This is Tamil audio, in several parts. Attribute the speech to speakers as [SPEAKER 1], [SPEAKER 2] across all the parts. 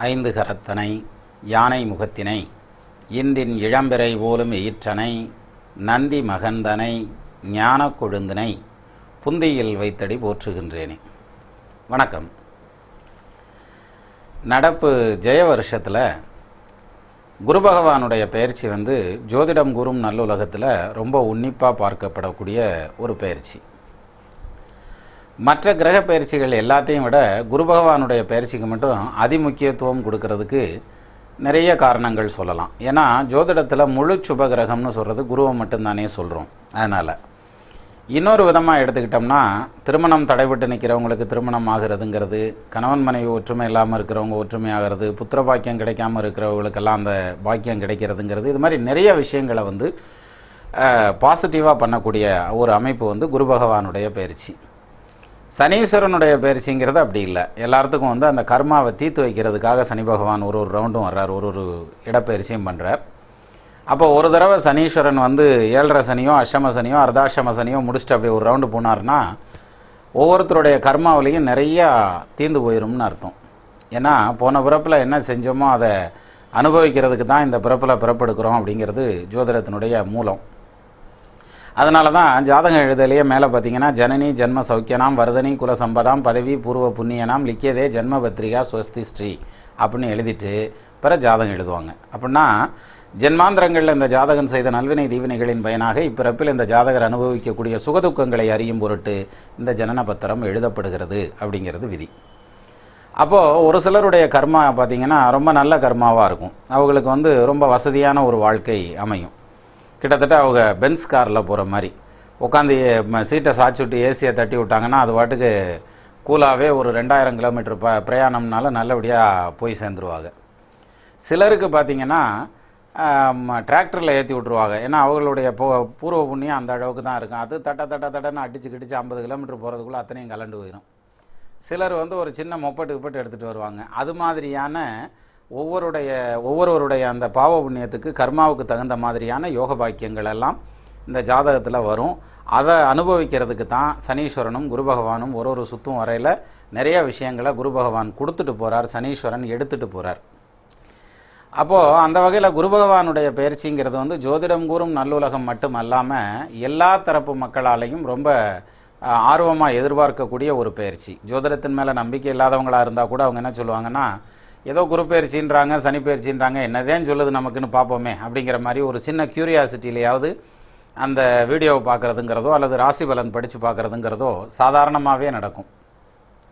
[SPEAKER 1] ஐந்து கரத்தனை யானை முகத்தினை இந்தின் இளம்பிறை போலும் எயிற்றனை நந்தி மகந்தனை ஞான கொழுந்தினை புந்தியில் வைத்தடி போற்றுகின்றேனே. வணக்கம். நடப்பு ஜெய வருஷத்தில் குரு பகவானுடைய பயிற்சி ஜோதிடம் கூறும் நல்லுலகத்தில் ரொம்ப உன்னிப்பாக பார்க்கப்படக்கூடிய ஒரு பயிற்சி. மற்ற கிரக பயிற்சிகள் எல்லாத்தையும் விட குரு பகவானுடைய பயிற்சிக்கு மட்டும் அதிமுக்கியத்துவம் கொடுக்கறதுக்கு நிறைய காரணங்கள் சொல்லலாம். ஏன்னா ஜோதிடத்தில் முழு சுப கிரகம்னு சொல்கிறது குருவை மட்டும்தானே சொல்கிறோம். அதனால் இன்னொரு விதமாக எடுத்துக்கிட்டோம்னா, திருமணம் தடைபட்டு நிற்கிறவங்களுக்கு திருமணம் ஆகிறதுங்கிறது, கணவன் மனைவி ஒற்றுமை இல்லாமல் இருக்கிறவங்க ஒற்றுமை ஆகிறது, புத்திர பாக்கியம் கிடைக்காமல் இருக்கிறவங்களுக்கெல்லாம் அந்த பாக்கியம் கிடைக்கிறதுங்கிறது, இது மாதிரி நிறைய விஷயங்களை பாசிட்டிவாக பண்ணக்கூடிய ஒரு அமைப்பு குரு பகவானுடைய பயிற்சி. சனீஸ்வரனுடைய பயிற்சிங்கிறது அப்படி இல்லை. எல்லாத்துக்கும் அந்த கர்மாவை தீர்த்து வைக்கிறதுக்காக சனி பகவான் ஒரு ரவுண்டும் வர்றார், ஒரு இடப்பயிற்சியும் பண்ணுறார். அப்போ ஒரு தடவை சனீஸ்வரன் 7.5 சனியோ அஷ்டம சனியோ அர்த்தாஷ்டம சனியோ முடிச்சுட்டு அப்படி ஒரு ரவுண்டு போனார்னா ஒவ்வொருத்தருடைய கர்மாவிலையும் நிறையா தீர்ந்து போயிடும்னு அர்த்தம். ஏன்னா போன பிறப்பில் என்ன செஞ்சோமோ அதை அனுபவிக்கிறதுக்கு தான் இந்த பிறப்பில் பிறப்பெடுக்கிறோம் அப்படிங்கிறது ஜோதிடத்தினுடைய மூலம். அதனால தான் ஜாதகம் எழுதலையே மேலே பார்த்தீங்கன்னா, ஜனனி ஜென்ம சௌக்கியனாம் வர்தனி குல சம்பதாம் பதவி பூர்வ புண்ணியனாம் லிக்கியதே ஜென்ம பத்ரிகா ஸ்வஸ்தி ஸ்ரீ அப்படின்னு எழுதிட்டு பிற ஜாதகம் எழுதுவாங்க. அப்படின்னா ஜென்மாந்திரங்களில் இந்த ஜாதகம் செய்த நல்வினை தீவினைகளின் பயனாக இப்பிறப்பில் இந்த ஜாதகர் அனுபவிக்கக்கூடிய சுகதுக்கங்களை அறியும் பொருட்டு இந்த ஜனன பத்திரம் எழுதப்படுகிறது அப்படிங்கிறது விதி. அப்போது ஒரு சிலருடைய கர்மா பார்த்திங்கன்னா ரொம்ப நல்ல கர்மாவாக இருக்கும். அவங்களுக்கு ரொம்ப வசதியான ஒரு வாழ்க்கை அமையும். கிட்டத்தட்ட அவங்க பென்ஸ் காரில் போகிற மாதிரி உட்காந்து சீட்டை சாய்ச்சி விட்டு ஏசியை தட்டி விட்டாங்கன்னா அது பாட்டுக்கு கூலாகவே ஒரு 2000 கிலோமீட்டர் பிரயாணம்னால நல்லபடியாக போய் சேர்ந்துருவாங்க. சிலருக்கு பார்த்திங்கன்னா டிராக்டரில் ஏற்றி விட்ருவாங்க. ஏன்னா அவங்களுடைய பூர்வ புண்ணியம் அந்த அளவுக்கு தான் இருக்கும். அது தட்டன்னு அடிச்சு 50 கிலோமீட்டர் போகிறதுக்குள்ளே அத்தனையும் கலண்டு போயிடும். சிலர் ஒரு சின்ன மொப்பட்டு எடுத்துகிட்டு வருவாங்க. அது மாதிரியான ஒவ்வொருவருடைய அந்த பாவ புண்ணியத்துக்கு கர்மாவுக்கு தகுந்த மாதிரியான யோக பாக்கியங்கள் எல்லாம் இந்த ஜாதகத்தில் வரும். அதை அனுபவிக்கிறதுக்கு தான் சனீஸ்வரனும் குரு பகவானும் ஒரு சுத்தும் வரையில் நிறைய விஷயங்களை குரு பகவான் கொடுத்துட்டு போகிறார், சனீஸ்வரன் எடுத்துகிட்டு போகிறார். அப்போது அந்த வகையில் குரு பகவானுடைய பயிற்சிங்கிறது ஜோதிடம் கூறும் நல்லுலகம் மட்டும் அல்லாமல் எல்லா தரப்பு மக்களாலையும் ரொம்ப ஆர்வமாக எதிர்பார்க்கக்கூடிய ஒரு பயிற்சி. ஜோதிடத்தின் மேலே நம்பிக்கை இல்லாதவங்களாக இருந்தால் கூட அவங்க என்ன சொல்லுவாங்கன்னா, ஏதோ குரு பயிற்சின்றாங்க சனி பயிற்சின்றாங்க, என்னதேன்னு சொல்லுது நமக்குன்னு பார்ப்போமே அப்படிங்கிற மாதிரி ஒரு சின்ன க்யூரியாசிட்டியிலையாவது அந்த வீடியோவை பார்க்குறதுங்கிறதோ அல்லது ராசி பலன் படித்து பார்க்குறதுங்கிறதோ சாதாரணமாகவே நடக்கும்.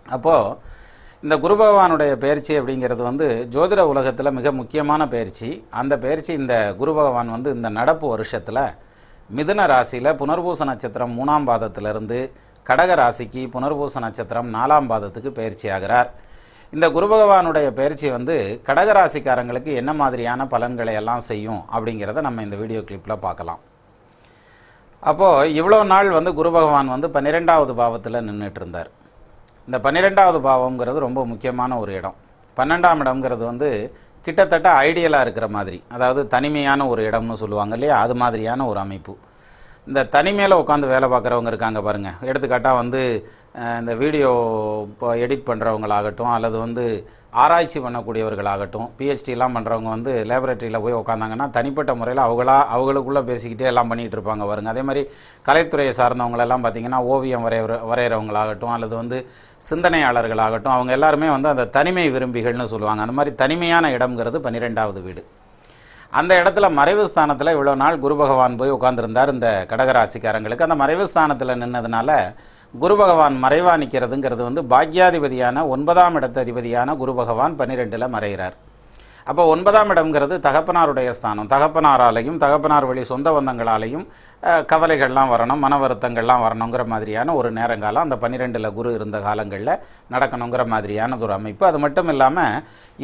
[SPEAKER 1] அப்போது இந்த குரு பகவானுடைய பயிற்சி அப்படிங்கிறது ஜோதிட உலகத்தில் மிக முக்கியமான பயிற்சி. அந்த பயிற்சி இந்த குரு பகவான் இந்த நடப்பு வருஷத்தில் மிதுன ராசியில் புனர்பூச நட்சத்திரம் 3ஆம் பாதத்திலிருந்து கடக ராசிக்கு புனர்பூச நட்சத்திரம் 4ஆம் பாதத்துக்கு பயிற்சி ஆகிறார். இந்த குரு பகவானுடைய பயிற்சி கடகராசிக்காரங்களுக்கு என்ன மாதிரியான பலன்களை எல்லாம் செய்யும் அப்படிங்கிறத நம்ம இந்த வீடியோ கிளிப்பில் பார்க்கலாம். அப்போது இவ்வளோ நாள் குரு பகவான் 12வது பாவத்தில் நின்றுட்டு இருந்தார். இந்த 12வது பாவம்ங்கிறது ரொம்ப முக்கியமான ஒரு இடம். 12ஆம் இடம்ங்கிறது கிட்டத்தட்ட ஐடியலாக இருக்கிற மாதிரி, அதாவது தனிமையான ஒரு இடம்னு சொல்லுவாங்க இல்லையா, அது மாதிரியான ஒரு அமைப்பு. இந்த தனிமையில் உட்காந்து வேலை பார்க்குறவங்க இருக்காங்க பாருங்கள். எடுத்துக்காட்டாக இந்த வீடியோ இப்போ எடிட் பண்ணுறவங்களாகட்டும் அல்லது ஆராய்ச்சி பண்ணக்கூடியவர்களாகட்டும், பிஹெச்டிலாம் பண்ணுறவங்க லேபரேட்டரியில் போய் உட்காந்தாங்கன்னா தனிப்பட்ட முறையில் அவங்களுக்குள்ளே பேசிக்கிட்டே எல்லாம் பண்ணிகிட்டு இருப்பாங்க பாருங்கள். அதே மாதிரி கலைத்துறையை சார்ந்தவங்களெல்லாம் பார்த்திங்கன்னா ஓவியம் வரைகிறவங்களாகட்டும் அல்லது சிந்தனையாளர்களாகட்டும், அவங்க எல்லாருமே அந்த தனிமை விரும்பிகள்னு சொல்லுவாங்க. அந்த மாதிரி தனிமையான இடம்ங்கிறது 12வது வீடு. அந்த இடத்துல மறைவு ஸ்தானத்தில் இவ்வளோ நாள் குரு பகவான் போய் உட்காந்துருந்தார். இந்த கடகராசிக்காரங்களுக்கு அந்த மறைவு ஸ்தானத்தில் நின்னதுனால குரு பகவான் மறைவா நிற்கிறதுங்கிறது பாக்யாதிபதியான 9ஆம் இடத்ததிபதியான குரு பகவான் 12ல் மறைகிறார். அப்போ 9ஆம் இடம்ங்கிறது தகப்பனாருடைய ஸ்தானம். தகப்பனாராலையும் தகப்பனார் வழி சொந்த பந்தங்களாலையும் கவலைகள்லாம் வரணும், மன வருத்தங்கள்லாம் வரணுங்கிற மாதிரியான ஒரு நேரங்காலம் அந்த 12ல் குரு இருந்த காலங்களில் நடக்கணுங்கிற மாதிரியானது ஒரு அமைப்பு. அது மட்டும் இல்லாமல்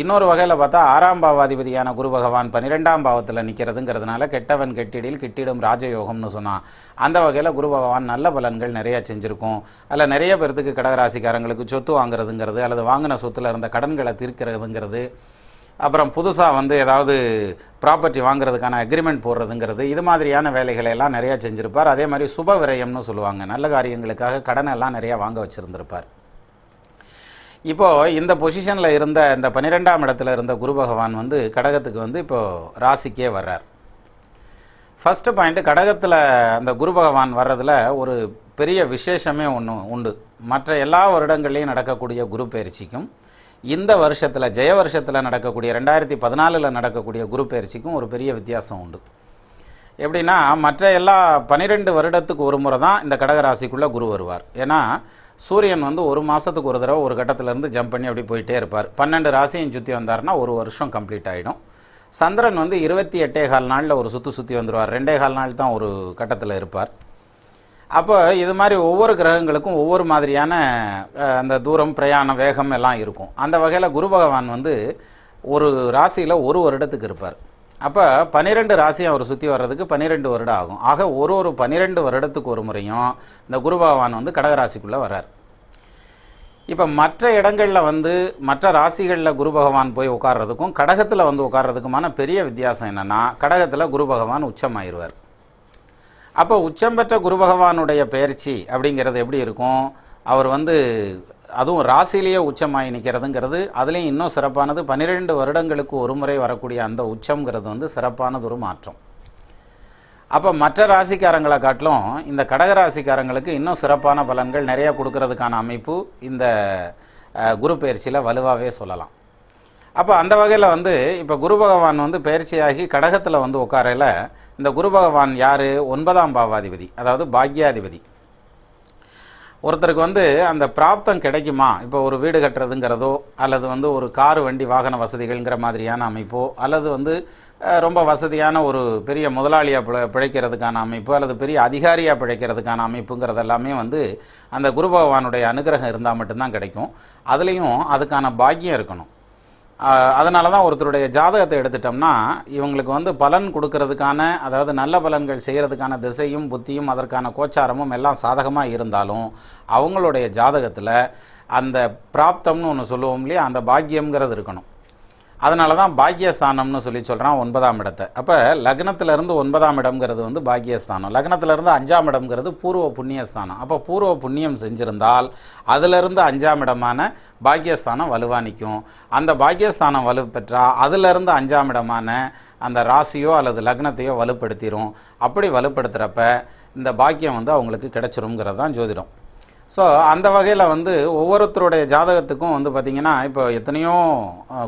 [SPEAKER 1] இன்னொரு வகையில் பார்த்தா 6ஆம் பாவாதிபதியான குரு பகவான் 12ஆம் பாவத்தில் நிற்கிறதுங்கிறதுனால கெட்டவன் கெட்டிடில் கிட்டிடும் ராஜயோகம்னு சொன்னான். அந்த வகையில் குரு பகவான் நல்ல பலன்கள் நிறையா செஞ்சுருக்கும். அதில் நிறைய பேர்த்துக்கு கடகராசிக்காரங்களுக்கு சொத்து வாங்குறதுங்கிறது அல்லது வாங்கின சொத்தில் இருந்த கடன்களை தீர்க்கிறதுங்கிறது, அப்புறம் புதுசாக ஏதாவது ப்ராப்பர்ட்டி வாங்குறதுக்கான அக்ரிமெண்ட் போடுறதுங்கிறது, இது மாதிரியான வேலைகளை எல்லாம் நிறையா செஞ்சுருப்பார். அதே மாதிரி சுப விரயம்னு சொல்லுவாங்க, நல்ல காரியங்களுக்காக கடனை எல்லாம் நிறையா வாங்க வச்சுருந்துருப்பார். இப்போது இந்த பொசிஷனில் இருந்த இந்த 12ஆம் இடத்துல இருந்த குரு பகவான் வந்து கடகத்துக்கு வந்து இப்போது ராசிக்கே வர்றார். ஃபஸ்ட்டு பாயிண்ட்டு, கடகத்தில் அந்த குரு பகவான் வர்றதில் ஒரு பெரிய விசேஷமே ஒன்று உண்டு. மற்ற எல்லா வருடங்கள்லேயும் நடக்கக்கூடிய குரு பயிற்சிக்கும் இந்த வருஷத்தில் ஜெய வருஷத்தில் நடக்கக்கூடிய 2014 நடக்கக்கூடிய குரு பயிற்சிக்கும் ஒரு பெரிய வித்தியாசம் உண்டு. எப்படின்னா, மற்ற எல்லா 12 வருடத்துக்கு ஒரு முறை தான் இந்த கடகராசிக்குள்ளே குரு வருவார். ஏன்னா சூரியன் வந்து ஒரு மாதத்துக்கு ஒரு தடவை ஒரு கட்டத்திலேருந்து ஜம்ப் பண்ணி அப்படி போயிட்டே இருப்பார். 12 ராசியும் சுற்றி வந்தார்னா ஒரு வருஷம் கம்ப்ளீட் ஆகிடும். சந்திரன் வந்து 28.25 நாளில் ஒரு சுற்றி வந்துடுவார். 2.25 நாள் தான் ஒரு கட்டத்தில் இருப்பார். அப்போ இது மாதிரி ஒவ்வொரு கிரகங்களுக்கும் ஒவ்வொரு மாதிரியான அந்த தூரம், பிரயாணம், வேகம் எல்லாம் இருக்கும். அந்த வகையில் குரு பகவான் வந்து ஒரு ராசியில் ஒரு வருடத்துக்கு இருப்பார். அப்போ 12 ராசியும் அவர் சுற்றி வர்றதுக்கு 12 வருடம் ஆகும். ஆக ஒரு 12 வருடத்துக்கு ஒரு முறையும் இந்த குரு பகவான் வந்து கடகராசிக்குள்ளே வர்றார். இப்போ மற்ற இடங்களில் வந்து மற்ற ராசிகளில் குரு பகவான் போய் உட்கார்றதுக்கும் கடகத்தில் வந்து உட்கார்றதுக்குமான பெரிய வித்தியாசம் என்னென்னா, கடகத்தில் குரு பகவான் உச்சமாயிருவார். அப்போ உச்சம் பெற்ற குரு பகவானுடைய பெயர்ச்சி அப்படிங்கிறது எப்படி இருக்கும்? அவர் வந்து அதுவும் ராசிலேயே உச்சமாகி நிற்கிறதுங்கிறது அதுலேயும் இன்னும் சிறப்பானது. 12 வருடங்களுக்கு ஒரு முறை வரக்கூடிய அந்த உச்சம்ங்கிறது வந்து சிறப்பானது ஒரு மாற்றம். அப்போ மற்ற ராசிக்காரங்களை காட்டிலும் இந்த கடகராசிக்காரங்களுக்கு இன்னும் சிறப்பான பலன்கள் நிறையா கொடுக்கறதுக்கான அமைப்பு இந்த குரு பயிற்சியில் வலுவாகவே சொல்லலாம். அப்போ அந்த வகையில் வந்து இப்போ குரு பகவான் வந்து பயிற்சியாகி கடகத்தில் வந்து உட்காரையில் இந்த குரு பகவான் யார்? 9ஆம் பாவாதிபதி, அதாவது பாக்யாதிபதி. ஒருத்தருக்கு வந்து அந்த பிராப்தம் கிடைக்குமா? இப்போ ஒரு வீடு கட்டுறதுங்கிறதோ அல்லது வந்து ஒரு காரு வண்டி வாகன வசதிகள்ங்கிற மாதிரியான அமைப்போ அல்லது வந்து ரொம்ப வசதியான ஒரு பெரிய முதலாளியாக பிழைக்கிறதுக்கான அமைப்பு அல்லது பெரிய அதிகாரியாக பிழைக்கிறதுக்கான அமைப்புங்கிறது எல்லாமே வந்து அந்த குரு பகவானுடைய அனுகிரகம் இருந்தால் மட்டும்தான் கிடைக்கும். அதுலேயும் அதுக்கான பாக்கியம் இருக்கணும். அதனால தான் ஒருத்தருடைய ஜாதகத்தை எடுத்துட்டோம்னா இவங்களுக்கு வந்து பலன் கொடுக்கறதுக்கான, அதாவது நல்ல பலன்கள் செய்கிறதுக்கான திசையும் புத்தியும் அதற்கான கோச்சாரமும் எல்லாம் சாதகமாக இருந்தாலும் அவங்களுடைய ஜாதகத்தில் அந்த பிராப்தம்னு ஒன்று சொல்லுவோம் இல்லையா, அந்த பாக்கியம்ங்கிறது இருக்கணும். அதனால தான் பாக்கியஸ்தானம்னு சொல்கிறான் 9ஆம் இடத்தை. அப்போ லக்னத்திலேருந்து 9ஆம் இடம்ங்கிறது வந்து பாக்கியஸ்தானம், லக்னத்திலேருந்து 5ஆம் இடம்ங்கிறது பூர்வ புண்ணியஸ்தானம். அப்போ பூர்வ புண்ணியம் செஞ்சிருந்தால் அதிலிருந்து 5ஆம் இடமான பாக்கியஸ்தானம் வலுவாக நிற்கும். அந்த பாக்கியஸ்தானம் வலு பெற்றால் அதிலிருந்து 5ஆம் இடமான அந்த ராசியோ அல்லது லக்னத்தையோ வலுப்படுத்திடும். அப்படி வலுப்படுத்துகிறப்ப இந்த பாக்கியம் வந்து அவங்களுக்கு கிடைச்சிருங்கிறது தான் ஜோதிடம். ஸோ அந்த வகையில் வந்து ஒவ்வொருத்தருடைய ஜாதகத்துக்கும் வந்து பார்த்திங்கன்னா இப்போ எத்தனையோ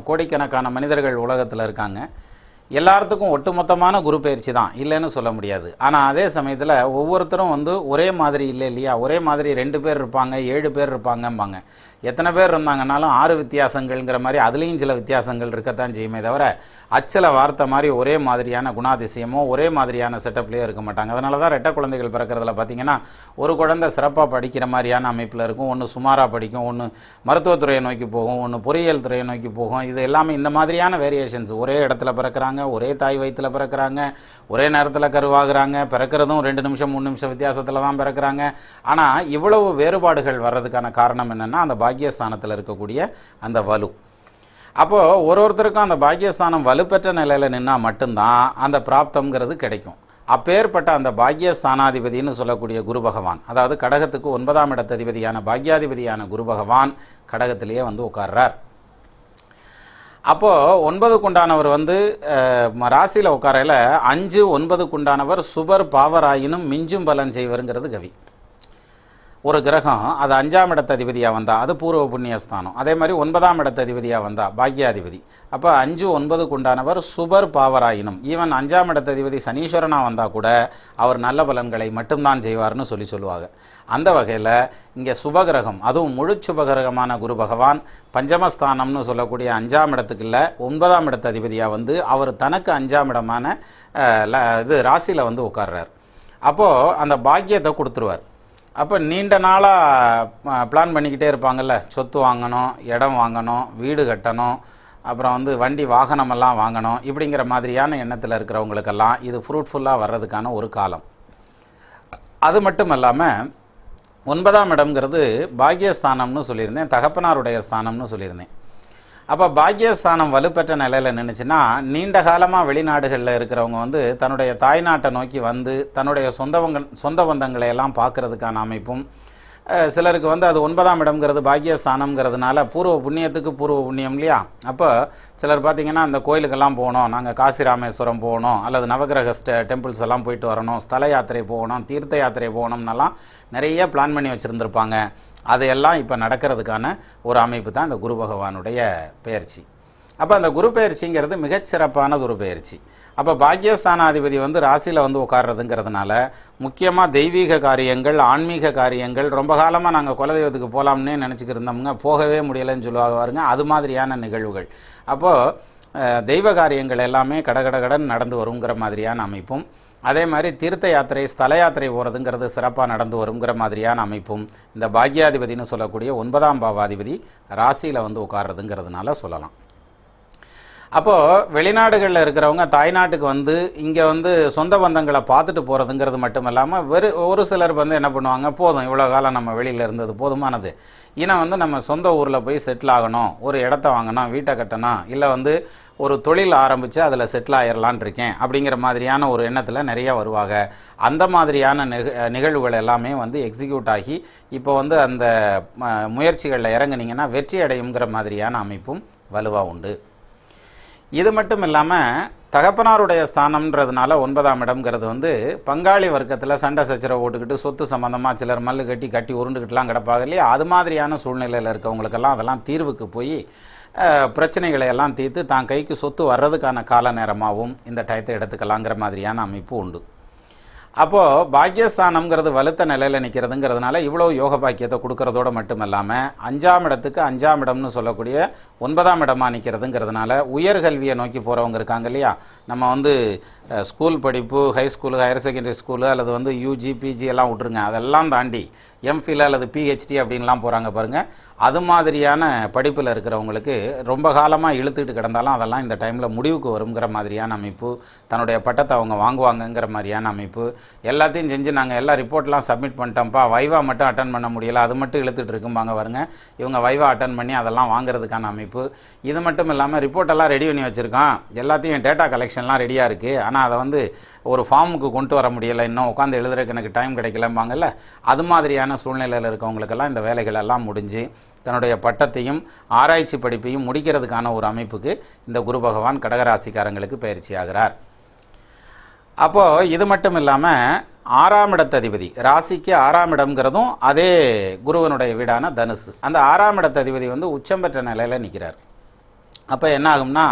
[SPEAKER 1] கோடிக்கணக்கான மனிதர்கள் உலகத்தில் இருக்காங்க. எல்லாத்துக்கும் ஒட்டுமொத்தமான குரு பயிற்சி தான், இல்லைன்னு சொல்ல முடியாது. ஆனால் அதே சமயத்தில் ஒவ்வொருத்தரும் வந்து ஒரே மாதிரி இல்லை இல்லையா, ஒரே மாதிரி 2 பேர் இருப்பாங்க, 7 பேர் இருப்பாங்கம்பாங்க. எத்தனை பேர் இருந்தாங்கன்னாலும் 6 வித்தியாசங்கள்ங்கிற மாதிரி அதுலேயும் சில வித்தியாசங்கள் இருக்கத்தான் செய்யுமே தவிர அச்சில் வார்த்தை மாதிரி ஒரே மாதிரியான குணாதிசயமோ ஒரே மாதிரியான செட்டப்லேயே இருக்க மாட்டாங்க. அதனால தான் ரெட்டை குழந்தைகள் பிறக்கிறதுல பார்த்திங்கன்னா ஒரு குழந்தை சிறப்பாக படிக்கிற மாதிரியான அமைப்பில் இருக்கும், ஒன்று சுமாராக படிக்கும், ஒன்று மருத்துவத்துறையை நோக்கி போகும், ஒன்று பொறியியல் துறையை நோக்கி போகும். இது எல்லாமே இந்த மாதிரியான வேரியேஷன்ஸ். ஒரே இடத்துல பிறக்கிறாங்க, ஒரே தாய் வயிற்றில் பிறக்கிறாங்க, ஒரே நேரத்தில் கருவாகிறாங்க, பிறக்கிறதும் 2 நிமிஷம் 3 நிமிஷம் வித்தியாசத்தில் தான் பிறக்கிறாங்க. ஆனால் இவ்வளவு வேறுபாடுகள் வர்றதுக்கான காரணம் என்னென்னா அந்த பாக்கியஸ்தானத்தில் இருக்கக்கூடிய அந்த வலு. அப்போது ஒருத்தருக்கும் அந்த பாக்கியஸ்தானம் வலுப்பெற்ற நிலையில் நின்னால் மட்டும்தான் அந்த பிராப்தம்ங்கிறது கிடைக்கும். அப்பேற்பட்ட அந்த பாக்கியஸ்தானாதிபதினு சொல்லக்கூடிய குரு பகவான், அதாவது கடகத்துக்கு 9ஆம் இடத்ததிபதியான பாக்யாதிபதியான குரு பகவான் கடகத்திலேயே வந்து உட்கார்றார். அப்போது 9க்குண்டானவர் வந்து ராசியில் உட்காரையில் 5 9க்குண்டானவர் சுபர் பாவராயினும் மிஞ்சும் பலன் செய்வருங்கிறது கவி. ஒரு கிரகம் அது 5ஆம் இடத்ததிபதியாக வந்தால் அது பூர்வ புண்ணியஸ்தானம், அதே மாதிரி 9ஆம் இடத்ததிபதியாக வந்தால் பாக்யாதிபதி. அப்போ 5 9க்குண்டானவர் சுபர் பாவராயினும், ஈவன் 5ஆம் இடத்ததிபதி சனீஸ்வரனாக வந்தால் கூட அவர் நல்ல பலன்களை மட்டும்தான் செய்வார்னு சொல்லுவாங்க. அந்த வகையில் இங்கே சுபகிரகம், அதுவும் முழு சுபகிரகமான குரு பகவான் பஞ்சமஸ்தானம்னு சொல்லக்கூடிய 5ஆம் இடத்துக்கு இல்லை 9ஆம் இடத்ததிபதியாக வந்து அவர் தனக்கு 5ஆம் இடமான இது ராசியில் வந்து உட்கார்றார். அப்போது அந்த பாக்கியத்தை கொடுத்துருவார். அப்போ நீண்ட நாளாக பிளான் பண்ணிக்கிட்டே இருப்பாங்கள்ல, சொத்து வாங்கணும், இடம் வாங்கணும், வீடு கட்டணும், அப்புறம் வந்து வண்டி வாகனமெல்லாம் வாங்கணும், இப்படிங்கிற மாதிரியான எண்ணத்தில் இருக்கிறவங்களுக்கெல்லாம் இது ஃப்ரூட்ஃபுல்லாக வர்றதுக்கான ஒரு காலம். அது மட்டும் இல்லாமல் 9ஆம் இடம்ங்கிறது பாக்யஸ்தானம்னு சொல்லியிருந்தேன், தகப்பனாருடைய ஸ்தானம்னு சொல்லியிருந்தேன். அப்போ பாக்யஸ்தானம் வலுப்பெற்ற நிலையில் நின்றுச்சுன்னா நீண்ட காலமாக வெளிநாடுகளில் இருக்கிறவங்க வந்து தன்னுடைய தாய்நாட்டை நோக்கி வந்து தன்னுடைய சொந்த பந்தங்களை எல்லாம் பார்க்கறதுக்கான அமைப்பும் சிலருக்கு வந்து அது 9ஆம் இடம்ங்கிறது பாக்கியஸ்தானம்ங்கிறதுனால பூர்வ புண்ணியத்துக்கு பூர்வ புண்ணியம் இல்லையா. அப்போ சிலர் பார்த்திங்கன்னா அந்த கோயிலுக்கெல்லாம் போகணும், நாங்கள் காசி ராமேஸ்வரம் போகணும், அல்லது நவகிரக டெம்பிள்ஸ் எல்லாம் போயிட்டு வரணும், ஸ்தல யாத்திரை போகணும், தீர்த்த யாத்திரை போகணும்னெல்லாம் நிறைய பிளான் பண்ணி வச்சுருந்துருப்பாங்க. அதையெல்லாம் இப்போ நடக்கிறதுக்கான ஒரு அமைப்பு தான் இந்த குரு பகவானுடைய பெயர்ச்சி. அப்போ அந்த குரு பெயர்ச்சிங்கிறது மிகச்சிறப்பானது ஒரு பெயர்ச்சி. அப்போ பாக்கியஸ்தானாதிபதி வந்து ராசியில் வந்து உட்கார்றதுங்கிறதுனால முக்கியமாக தெய்வீக காரியங்கள், ஆன்மீக காரியங்கள், ரொம்ப காலமாக நாங்கள் குலதெய்வத்துக்கு போகலாம்னே நினச்சிக்கிட்டு இருந்தோம்ங்க, போகவே முடியலைன்னு சொல்லுவாங்க பாருங்க, அது மாதிரியான நிகழ்வுகள். அப்போது தெய்வ காரியங்கள் எல்லாமே கடகடகடன் நடந்து வருங்கிற மாதிரியான அமைப்பும், அதே மாதிரி தீர்த்த யாத்திரை, ஸ்தல யாத்திரை போகிறதுங்கிறது சிறப்பாக நடந்து வருங்கிற மாதிரியான அமைப்பும் இந்த பாக்யாதிபதினு சொல்லக்கூடிய 9ஆம் பாவாதிபதி ராசியில் வந்து உட்கார்றதுங்கிறதுனால சொல்லலாம். அப்போது வெளிநாடுகளில் இருக்கிறவங்க தாய்நாட்டுக்கு வந்து இங்கே வந்து சொந்த பந்தங்களை பார்த்துட்டு போகிறதுங்கிறது மட்டும் இல்லாமல் ஒரு சிலர் வந்து என்ன பண்ணுவாங்க, போதும் இவ்வளோ காலம் நம்ம வெளியில் இருந்தது போதுமானது, ஏன்னா வந்து நம்ம சொந்த ஊரில் போய் செட்டில் ஆகணும், ஒரு இடத்த வாங்கணும், வீட்டை கட்டணும், இல்லை வந்து ஒரு தொழில் ஆரம்பித்து அதில் செட்டில் ஆகிடலான் இருக்கேன் அப்படிங்கிற மாதிரியான ஒரு எண்ணத்தில் நிறையா வருவாங்க. அந்த மாதிரியான நிகழ்வுகள் எல்லாமே வந்து எக்ஸிக்யூட் ஆகி இப்போ வந்து அந்த முயற்சிகளில் இறங்குனீங்கன்னா வெற்றி அடையுங்கிற மாதிரியான அமைப்பும் வலுவாக உண்டு. இது மட்டும் இல்லாமல் தகப்பனாருடைய ஸ்தானம்ன்றதுனால 9ஆம் இடம்ங்கிறது வந்து பங்காளி வர்க்கத்தில் சண்டை சச்சரவை ஓட்டுக்கிட்டு சொத்து சம்மந்தமாக சிலர் மல்லு கட்டி உருண்டுக்கிட்டுலாம் கிடப்பாங்க இல்லையா, அது மாதிரியான சூழ்நிலையில் இருக்கவங்களுக்கெல்லாம் அதெல்லாம் தீர்வுக்கு போய் பிரச்சனைகளை எல்லாம் தீர்த்து தான் கைக்கு சொத்து வர்றதுக்கான கால நேரமாகவும் இந்த டயத்தை எடுத்துக்கலாங்கிற மாதிரியான அமைப்பு உண்டு. அப்போது பாக்கியஸ்தானம்ங்கிறது வலுத்த நிலையில் நிற்கிறதுங்கிறதுனால இவ்வளோ யோக பாக்கியத்தை கொடுக்கறதோடு மட்டும் இல்லாமல் 5ஆம் இடத்துக்கு 5ஆம் இடம்னு சொல்லக்கூடிய 9ஆம் இடமாக நிற்கிறதுங்கிறதுனால உயர்கல்வியை நோக்கி போகிறவங்க இருக்காங்க இல்லையா, நம்ம வந்து ஸ்கூல் படிப்பு, ஹைஸ்கூலு, ஹையர் செகண்டரி ஸ்கூலு, அல்லது வந்து யூஜி பிஜி எல்லாம் விட்ருங்க, அதெல்லாம் தாண்டி எம்ஃபில் அல்லது பிஹெச்டி அப்படின்லாம் போகிறாங்க பாருங்கள், அது மாதிரியான படிப்பில் இருக்கிறவங்களுக்கு ரொம்ப காலமாக இழுத்துக்கிட்டு கிடந்தாலும் அதெல்லாம் இந்த டைமில் முடிவுக்கு வருங்கிற மாதிரியான அமைப்பு, தன்னுடைய பட்டத்தை அவங்க வாங்குவாங்கங்கிற மாதிரியான அமைப்பு, எல்லாத்தையும் செஞ்சு நாங்கள் எல்லா ரிப்போர்ட்லாம் சப்மிட் பண்ணிட்டோம்ப்பா, வைவா மட்டும் அட்டன் பண்ண முடியலை, அது மட்டும் இழுத்துட்டு இருக்கும்பாங்க பாருங்க, இவங்க வைவா அட்டன் பண்ணி அதெல்லாம் வாங்குறதுக்கான அமைப்பு. இது மட்டும் இல்லாமல் ரிப்போர்ட்டெல்லாம் ரெடி பண்ணி வச்சுருக்கோம், எல்லாத்தையும் டேட்டா கலெக்ஷன்லாம் ரெடியாக இருக்குது, ஆனால் அதை வந்து ஒரு ஃபார்முக்கு கொண்டு வர முடியலை, இன்னும் உட்காந்து எழுதுறதுக்கு எனக்கு டைம் கிடைக்கலம்பாங்கல்ல, அது மாதிரியான சூழ்நிலையில் இருக்கவங்களுக்கெல்லாம் இந்த வேலைகள் எல்லாம் முடிஞ்சு தன்னுடைய பட்டத்தையும் ஆராய்ச்சி படிப்பையும் முடிக்கிறதுக்கான ஒரு அமைப்புக்கு இந்த குரு பகவான் கடகராசிக்காரங்களுக்கு பயிற்சி ஆகிறார். அப்போது இது மட்டும் இல்லாமல் 6ஆம் இடத்ததிபதி ராசிக்கு 6ஆம் இடம்ங்கிறதும் அதே குருவனுடைய வீடான தனுசு, அந்த 6ஆம் இடத்ததிபதி வந்து உச்சம் பெற்ற நிலையில் நிற்கிறார். அப்போ என்ன ஆகும்னா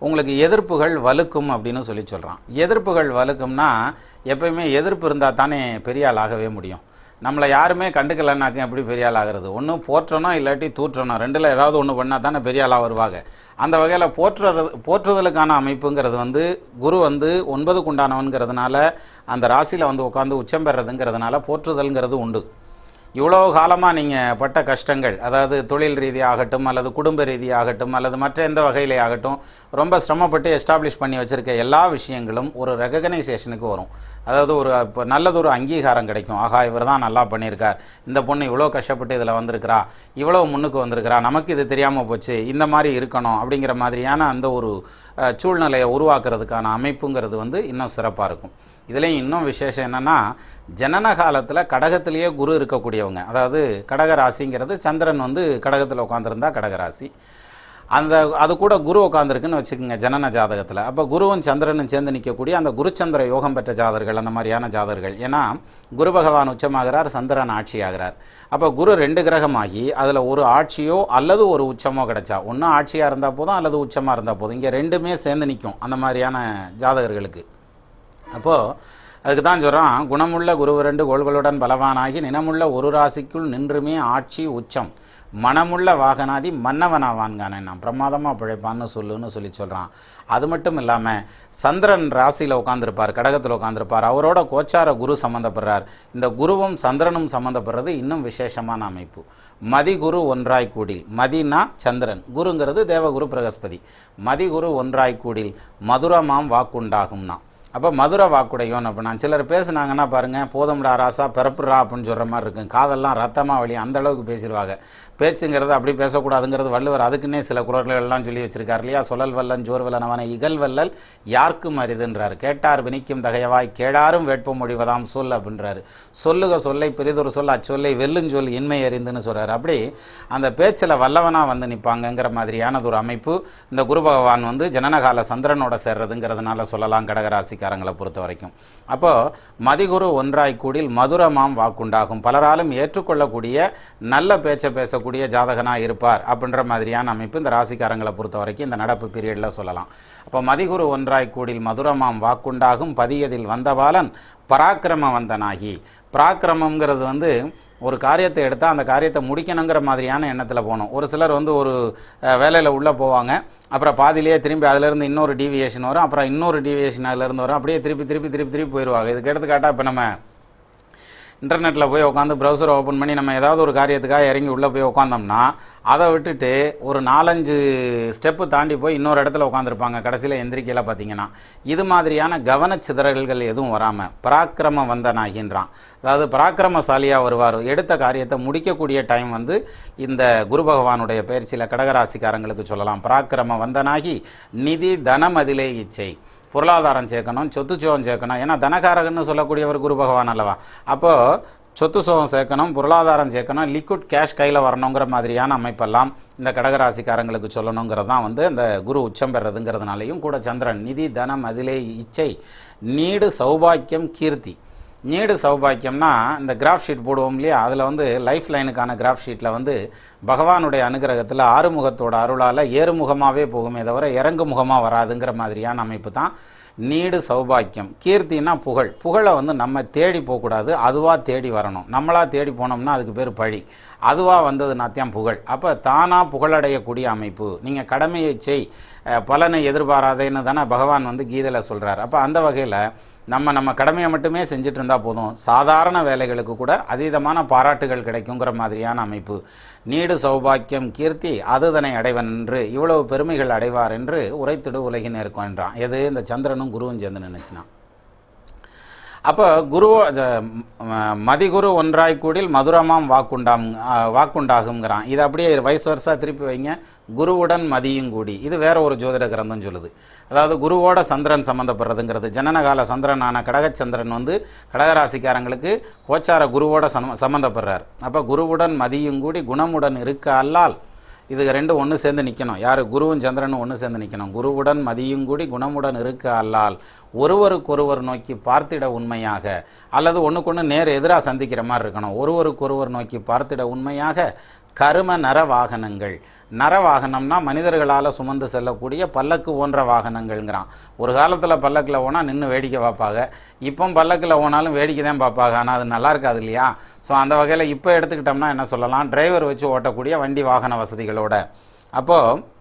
[SPEAKER 1] உங்களுக்கு எதிர்ப்புகள் வலுக்கும் அப்படின்னு சொல்லி சொல்கிறான். எதிர்ப்புகள் வலுக்கும்னா எப்பயுமே எதிர்ப்பு இருந்தால் தானே பெரிய ஆள் ஆகவே முடியும். நம்மளை யாருமே கண்டுக்கலைன்னாக்க எப்படி பெரிய ஆள் ஆகிறது, ஒன்று போற்றணும் இல்லாட்டி தூற்றணும், ரெண்டில் ஏதாவது ஒன்று பண்ணால் தானே பெரிய ஆளாக வருவாங்க. அந்த வகையில் போற்றுதலுக்கான அமைப்புங்கிறது வந்து குரு வந்து 9க்கு உண்டானவன்கிறதுனால அந்த ராசியில் வந்து உட்காந்து உச்சம் பெறதுங்கிறதுனால போற்றுதல்ங்கிறது உண்டு. இவ்வளோ காலமாக நீங்கள் பட்ட கஷ்டங்கள், அதாவது தொழில் ரீதியாகட்டும் அல்லது குடும்ப ரீதியாகட்டும் அல்லது மற்ற எந்த வகையிலே ஆகட்டும், ரொம்ப சிரமப்பட்டு எஸ்டாப்ளிஷ் பண்ணி வச்சுருக்க எல்லா விஷயங்களும் ஒரு ரெகக்னைசேஷனுக்கு வரும். அதாவது ஒரு இப்போ நல்லதொரு அங்கீகாரம் கிடைக்கும். ஆகா, இவர் தான் நல்லா பண்ணியிருக்கார், இந்த பொண்ணு இவ்வளோ கஷ்டப்பட்டு இதில் வந்திருக்கிறா, இவ்வளோ முன்னுக்கு வந்திருக்கிறா, நமக்கு இது தெரியாமல் போச்சு, இந்த மாதிரி இருக்கணும் அப்படிங்கிற மாதிரியான அந்த ஒரு சூழ்நிலையை உருவாக்குறதுக்கான அமைப்புங்கிறது வந்து இன்னும் சிறப்பாக இருக்கும். இதுலேயும் இன்னும் விசேஷம் என்னென்னா, ஜனன காலத்தில் கடகத்திலேயே குரு இருக்கக்கூடியவங்க, அதாவது கடகராசிங்கிறது சந்திரன் வந்து கடகத்தில் உட்காந்துருந்தா கடகராசி, அது கூட குரு உட்காந்துருக்குன்னு வச்சுக்கோங்க ஜனன ஜாதகத்தில். அப்போ குருவும் சந்திரனும் சேர்ந்து நிற்கக்கூடிய அந்த குருச்சந்திர யோகம் பெற்ற ஜாதகர்கள், அந்த மாதிரியான ஜாதகர்கள். ஏன்னா குரு பகவான் உச்சமாகிறார், சந்திரன் ஆட்சி ஆகிறார். அப்போ குரு 2 கிரகமாகி அதில் ஒரு ஆட்சியோ அல்லது ஒரு உச்சமோ கிடைச்சா, ஒன்று ஆட்சியாக இருந்தால் போதும் அல்லது உச்சமாக இருந்தால் போதும், இங்கே 2மே சேர்ந்து நிற்கும் அந்த மாதிரியான ஜாதகர்களுக்கு. அப்போது அதுக்கு தான் சொல்கிறான், குணமுள்ள குருவரண்டு கோள்களுடன் பலவானாகி நினமுள்ள ஒரு ராசிக்குள் நின்றுமே ஆட்சி உச்சம் மனமுள்ள வாகனாதி மன்னவனாவான்கானே நான் பிரமாதமாக பிழைப்பான்னு சொல்லி சொல்கிறான். அது மட்டும் இல்லாமல் சந்திரன் ராசியில் உட்காந்துருப்பார், கடகத்தில் உட்காந்துருப்பார், அவரோட கோச்சார குரு சம்மந்தப்படுறார். இந்த குருவும் சந்திரனும் சம்மந்தப்படுறது இன்னும் விசேஷமான அமைப்பு. மதி குரு ஒன்றாய் கூடில், மதினா சந்திரன், குருங்கிறது தேவகுரு பிரகஸ்பதி, மதி குரு ஒன்றாய் கூடில் மதுரமாம் வாக்குண்டாகும்னா. அப்போ மதுரை வாக்குடையோன்னு அப்படின்னா சிலர் பேசுனாங்கன்னா பாருங்கள், போதும்டா ராசா பிறப்புறா அப்படின்னு சொல்கிற மாதிரி இருக்கும். காதெல்லாம் ரத்தமாக வழி அந்த அளவுக்கு பேசிடுவாங்க. பேச்சுங்கிறது அப்படி பேசக்கூடாதுங்கிறது வள்ளுவர் அதுக்குன்னே சில குரல்கள் எல்லாம் சொல்லி வச்சிருக்காரு இல்லையா? சொல்லல் வல்லன் ஜோர் வல்லனவனை இகல் வல்லல் யாருக்கும் அரிதுன்றார். கேட்டார் வினிக்கும் தகையவாய் கேடாரும் வேட்பம் மொழிவதாம் சொல் அப்படின்றாரு. சொல்லுக சொல்லை பெரிதொரு சொல் அச்சொல்லை வெல்லுஞ் சொல் இன்மை அறிந்துன்னு சொல்கிறார். அப்படி அந்த பேச்சில் வல்லவனாக வந்து நிற்பாங்கங்கிற மாதிரியானது ஒரு அமைப்பு இந்த குரு பகவான் வந்து ஜனனகால சந்திரனோட சேர்றதுங்கிறதுனால சொல்லலாம் கடகராசிக்காரங்களை பொறுத்த வரைக்கும். அப்போது மதிகுரு ஒன்றாய் கூடில் மதுரமாம் வாக்குண்டாகும். பலராலும் ஏற்றுக்கொள்ளக்கூடிய நல்ல பேச்சை பேசக்கூடிய ஜாதகனாக இருப்பார் அப்படின்ற மாதிரியான அமைப்பு இந்த ராசிக்காரங்களை பொறுத்த வரைக்கும் இந்த நடப்பு பீரியடில் சொல்லலாம். அப்போ மதிகுரு ஒன்றாய் கூடில் மதுரமாம் வாக்குண்டாகும் பதியதில் வந்தபாலன் பராக்கிரம வந்தனாகி. பராக்கிரமங்கிறது வந்து ஒரு காரியத்தை எடுத்தால் அந்த காரியத்தை முடிக்கணுங்கிற மாதிரியான எண்ணத்தில் போகணும். ஒரு சிலர் வந்து ஒரு வேலையில் உள்ளே போவாங்க, அப்புறம் பாதிலேயே திரும்பி அதிலேருந்து இன்னொரு டீவியேஷன் வரும், அப்புறம் இன்னொரு டீவியேஷன் அதிலேருந்து வரும், அப்படியே திருப்பி போயிடுவாங்க. இதுக்கு எடுத்துக்காட்டால் இப்போ நம்ம இன்டர்நெட்டில் போய் உட்காந்து ப்ரௌசரை ஓப்பன் பண்ணி நம்ம ஏதாவது ஒரு காரியத்துக்காக இறங்கி உள்ளே போய் உட்காந்தோம்னா அதை விட்டுட்டு ஒரு 4-5 ஸ்டெப்பு தாண்டி போய் இன்னொரு இடத்துல உட்காந்துருப்பாங்க. கடைசியில் எந்திரிக்கையில் பார்த்தீங்கன்னா இது மாதிரியான கவனச்சிதறல்கள் எதுவும் வராமல் பராக்கிரம வந்தனாகின்றான். அதாவது பராக்கிரமசாலியாக வருவார். எடுத்த காரியத்தை முடிக்கக்கூடிய டைம் வந்து இந்த குரு பகவானுடைய பயிற்சியில் கடகராசிக்காரங்களுக்கு சொல்லலாம். பராக்கிரம வந்தனாகி நிதி தனம் அதிலே இச்சை. பொருளாதாரம் சேர்க்கணும், சொத்து சோகம் சேர்க்கணும். ஏன்னா தனகாரகன்னு சொல்லக்கூடியவர் குரு பகவான் அல்லவா? அப்போது சொத்து சோகம் சேர்க்கணும், பொருளாதாரம் சேர்க்கணும், லிக்விட் கேஷ் கையில் வரணுங்கிற மாதிரியான அமைப்பெல்லாம் இந்த கடகராசிக்காரங்களுக்கு சொல்லணுங்கிறது தான் வந்து அந்த குரு உச்சம் பெறதுங்கிறதுனாலையும் கூட சந்திரன் நிதி தனம் அதிலே இச்சை நீடு சௌபாக்கியம் கீர்த்தி. நீடு சௌபாக்கியம்னா இந்த கிராஃப் ஷீட் போடுவோம் இல்லையா? அதில் வந்து லைஃப் லைனுக்கான கிராஃப் ஷீட்டில் வந்து பகவானுடைய அனுகிரகத்தில் ஆறுமுகத்தோட அருளால் ஏறுமுகமாகவே போகுமே தவிர இறங்கு முகமாக வராதுங்கிற மாதிரியான அமைப்பு தான் நீடு சௌபாக்கியம். கீர்த்தின்னா புகழ். புகழை வந்து நம்ம தேடி போகக்கூடாது, அதுவாக தேடி வரணும். நம்மளாக தேடி போனோம்னா அதுக்கு பேர் பழி. அதுவாக வந்ததுனாத்தான் புகழ். அப்போ தானாக புகழடையக்கூடிய அமைப்பு. நீங்கள் கடமையை செய் பலனை எதிர்பாராதேன்னு தானே பகவான் வந்து கீதையில் சொல்கிறார். அப்போ அந்த வகையில் நம்ம கடமையை மட்டுமே செஞ்சுட்டு இருந்தால் போதும், சாதாரண வேலைகளுக்கு கூட அதீதமான பாராட்டுகள் கிடைக்குங்கிற மாதிரியான அமைப்பு. நீடு சௌபாக்கியம் கீர்த்தி அதுதனை அடைவன் என்று இவ்வளவு பெருமைகள் அடைவார் என்று உரைத்திடு உலகின் இருக்கும் என்றான். எது? இந்த சந்திரனும் குருவும் சேர்ந்து நினைச்சுனா. அப்போ மதிகுரு ஒன்றாய் கூடில் மதுரமாம் வாக்குண்டாகுங்கிறான். இது அப்படியே வயசு வருஷா திருப்பி வைங்க. குருவுடன் மதியும் கூடி. இது வேற ஒரு ஜோதிட கிரந்தம் சொல்லுது. அதாவது குருவோட சந்திரன் சம்மந்தப்படுறதுங்கிறது. ஜனனகால சந்திரனான கடகச்சந்திரன் வந்து கடகராசிக்காரங்களுக்கு கோச்சார குருவோட சம்மந்தப்படுறார். அப்போ குருவுடன் மதியும் கூடி குணமுடன் இருக்க அல்லால் இது ரெண்டும் ஒன்று சேர்ந்து நிற்கணும். யார்? குருவும் சந்திரனும் ஒன்று சேர்ந்து நிற்கணும். குருவுடன் மதியும் கூடி குணமுடன் இருக்க அல்லால் ஒருவருக்கொருவர் நோக்கி பார்த்திட உண்மையாக, அல்லது ஒன்றுக்கொன்று நேர் எதிராக சந்திக்கிற மாதிரி இருக்கணும். ஒருவருக்கொருவர் நோக்கி பார்த்திட உண்மையாக கரும நர வாகனங்கள். நர வாகனம்னா மனிதர்களால் சுமந்து செல்லக்கூடிய பல்லக்கு போன்ற வாகனங்கள்ங்கிறான். ஒரு காலத்தில் பல்லக்கில் ஓனால் நின்று வேடிக்கை பார்ப்பாங்க, இப்போ பல்லக்கில் ஓனாலும் வேடிக்கை தான் பார்ப்பாங்க. ஆனால் அது நல்லா இருக்காது இல்லையா? ஸோ அந்த வகையில் இப்போ எடுத்துக்கிட்டோம்னா என்ன சொல்லலாம், டிரைவர் வச்சு ஓட்டக்கூடிய வண்டி வாகன வசதிகளோட. அப்போது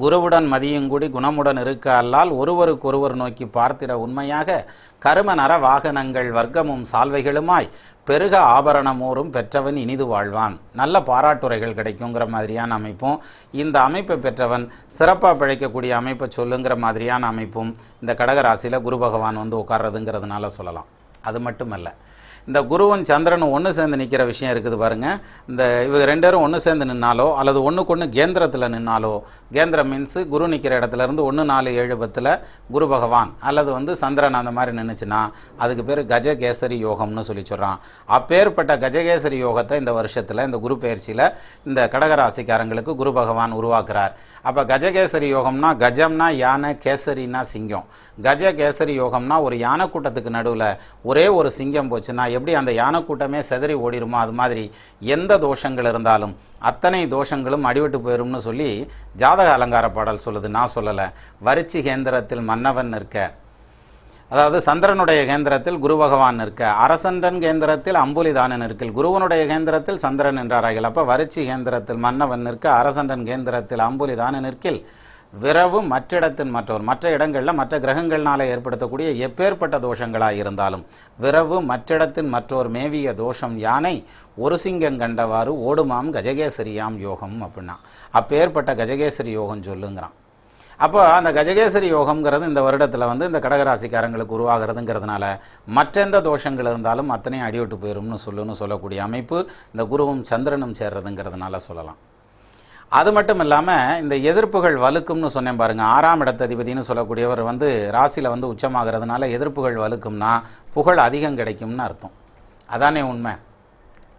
[SPEAKER 1] குருவுடன் மதியுங்கூடி குணமுடன் இருக்க அல்லால் ஒருவருக்கொருவர் நோக்கி பார்த்திட உண்மையாக கரும நர வாகனங்கள் வர்க்கமும் சால்வைகளுமாய் பெருக ஆபரணமோரும் பெற்றவன் இனிது வாழ்வான். நல்ல பாராட்டுரைகள் கிடைக்குங்கிற மாதிரியான அமைப்பும், இந்த அமைப்பை பெற்றவன் சிறப்பாக பிழைக்கக்கூடிய அமைப்பை சொல்லுங்கிற மாதிரியான அமைப்பும் இந்த கடகராசியில் குரு பகவான் வந்து உட்கார்றதுங்கிறதுனால சொல்லலாம். அது மட்டுமல்ல, இந்த குருவும் சந்திரனும் ஒன்று சேர்ந்து நிற்கிற விஷயம் இருக்குது பாருங்கள். இந்த இவங்க ரெண்டு பேரும் ஒன்று சேர்ந்து நின்னாலோ அல்லது ஒன்றுக்கொன்று கேந்திரத்தில் நின்னாலோ, கேந்திரம் மீன்ஸு குரு நிற்கிற இடத்துலேருந்து 1, 4, 7, 10 குரு பகவான் அல்லது வந்து சந்திரன் அந்த மாதிரி நின்றுச்சுன்னா அதுக்கு பேர் கஜகேசரி யோகம்னு சொல்லி சொல்கிறான். அப்பேற்பட்ட கஜகேசரி யோகத்தை இந்த வருஷத்தில் இந்த குரு பயிற்சியில் இந்த கடகராசிக்காரங்களுக்கு குரு பகவான் உருவாக்குறார். அப்போ கஜகேசரி யோகம்னா கஜம்னா யானை, கேசரினா சிங்கம். கஜகேசரி யோகம்னா ஒரு யானை கூட்டத்துக்கு நடுவில் ஒரே ஒரு சிங்கம் போச்சுன்னா எப்படி அந்த யானை கூட்டமே செதறி ஓடிருமோ அது மாதிரி எந்த தோஷங்கள் இருந்தாலும் அத்தனை தோஷங்களும் அடிவிட்டு போயிரும்னு சொல்லி ஜாதக அலங்கார பாடல் சொல்லுது. நான் சொல்லலை. வரிச்சி கேந்திரத்தில் மன்னவன் நிற்க, அதாவது சந்திரனுடைய கேந்திரத்தில் குரு பகவான் நிற்க, அரசன்றன் கேந்திரத்தில் அம்புலிதானன் நிற்கில், குருவனுடைய கேந்திரத்தில் சந்திரன் என்றார்கள். அப்போ வரிச்சி கேந்திரத்தில் மன்னவன் நிற்க, அரசன்றன் கேந்திரத்தில் அம்புலிதானன் நிற்கில் விரவு மற்றிடத்தின் மற்ற இடங்களில் மற்ற கிரகங்கள்னால ஏற்படுத்தக்கூடிய எப்பேற்பட்ட தோஷங்களாக இருந்தாலும் விரவு மற்றிடத்தின் மற்றொரு மேவிய தோஷம் யானை ஒரு சிங்கம் கண்டவாறு ஓடுமாம் கஜகேசரியாம் யோகம் அப்படின்னா அப்பேற்பட்ட கஜகேசரி யோகம் சொல்லுங்கிறான். அப்போ அந்த கஜகேசரி யோகம்ங்கிறது இந்த வருடத்தில் வந்து இந்த கடகராசிக்காரங்களுக்கு உருவாகிறதுங்கிறதுனால மற்றெந்த தோஷங்கள் இருந்தாலும் அத்தனையும் அடிவிட்டு போயிடும்னு சொல்லக்கூடிய அமைப்பு இந்த குருவும் சந்திரனும் சேர்றதுங்கிறதுனால சொல்லலாம். அது மட்டும் இல்லாமல் இந்த எதிர்ப்புகள் வலுக்கும்னு சொன்னேன் பாருங்கள். 6ஆம் இடத்ததிபதினு சொல்லக்கூடியவர் வந்து ராசியில் வந்து உச்சமாகிறதுனால எதிர்ப்புகள் வலுக்கும்னா புகழ் அதிகம் கிடைக்கும்னு அர்த்தம். அதானே உண்மை.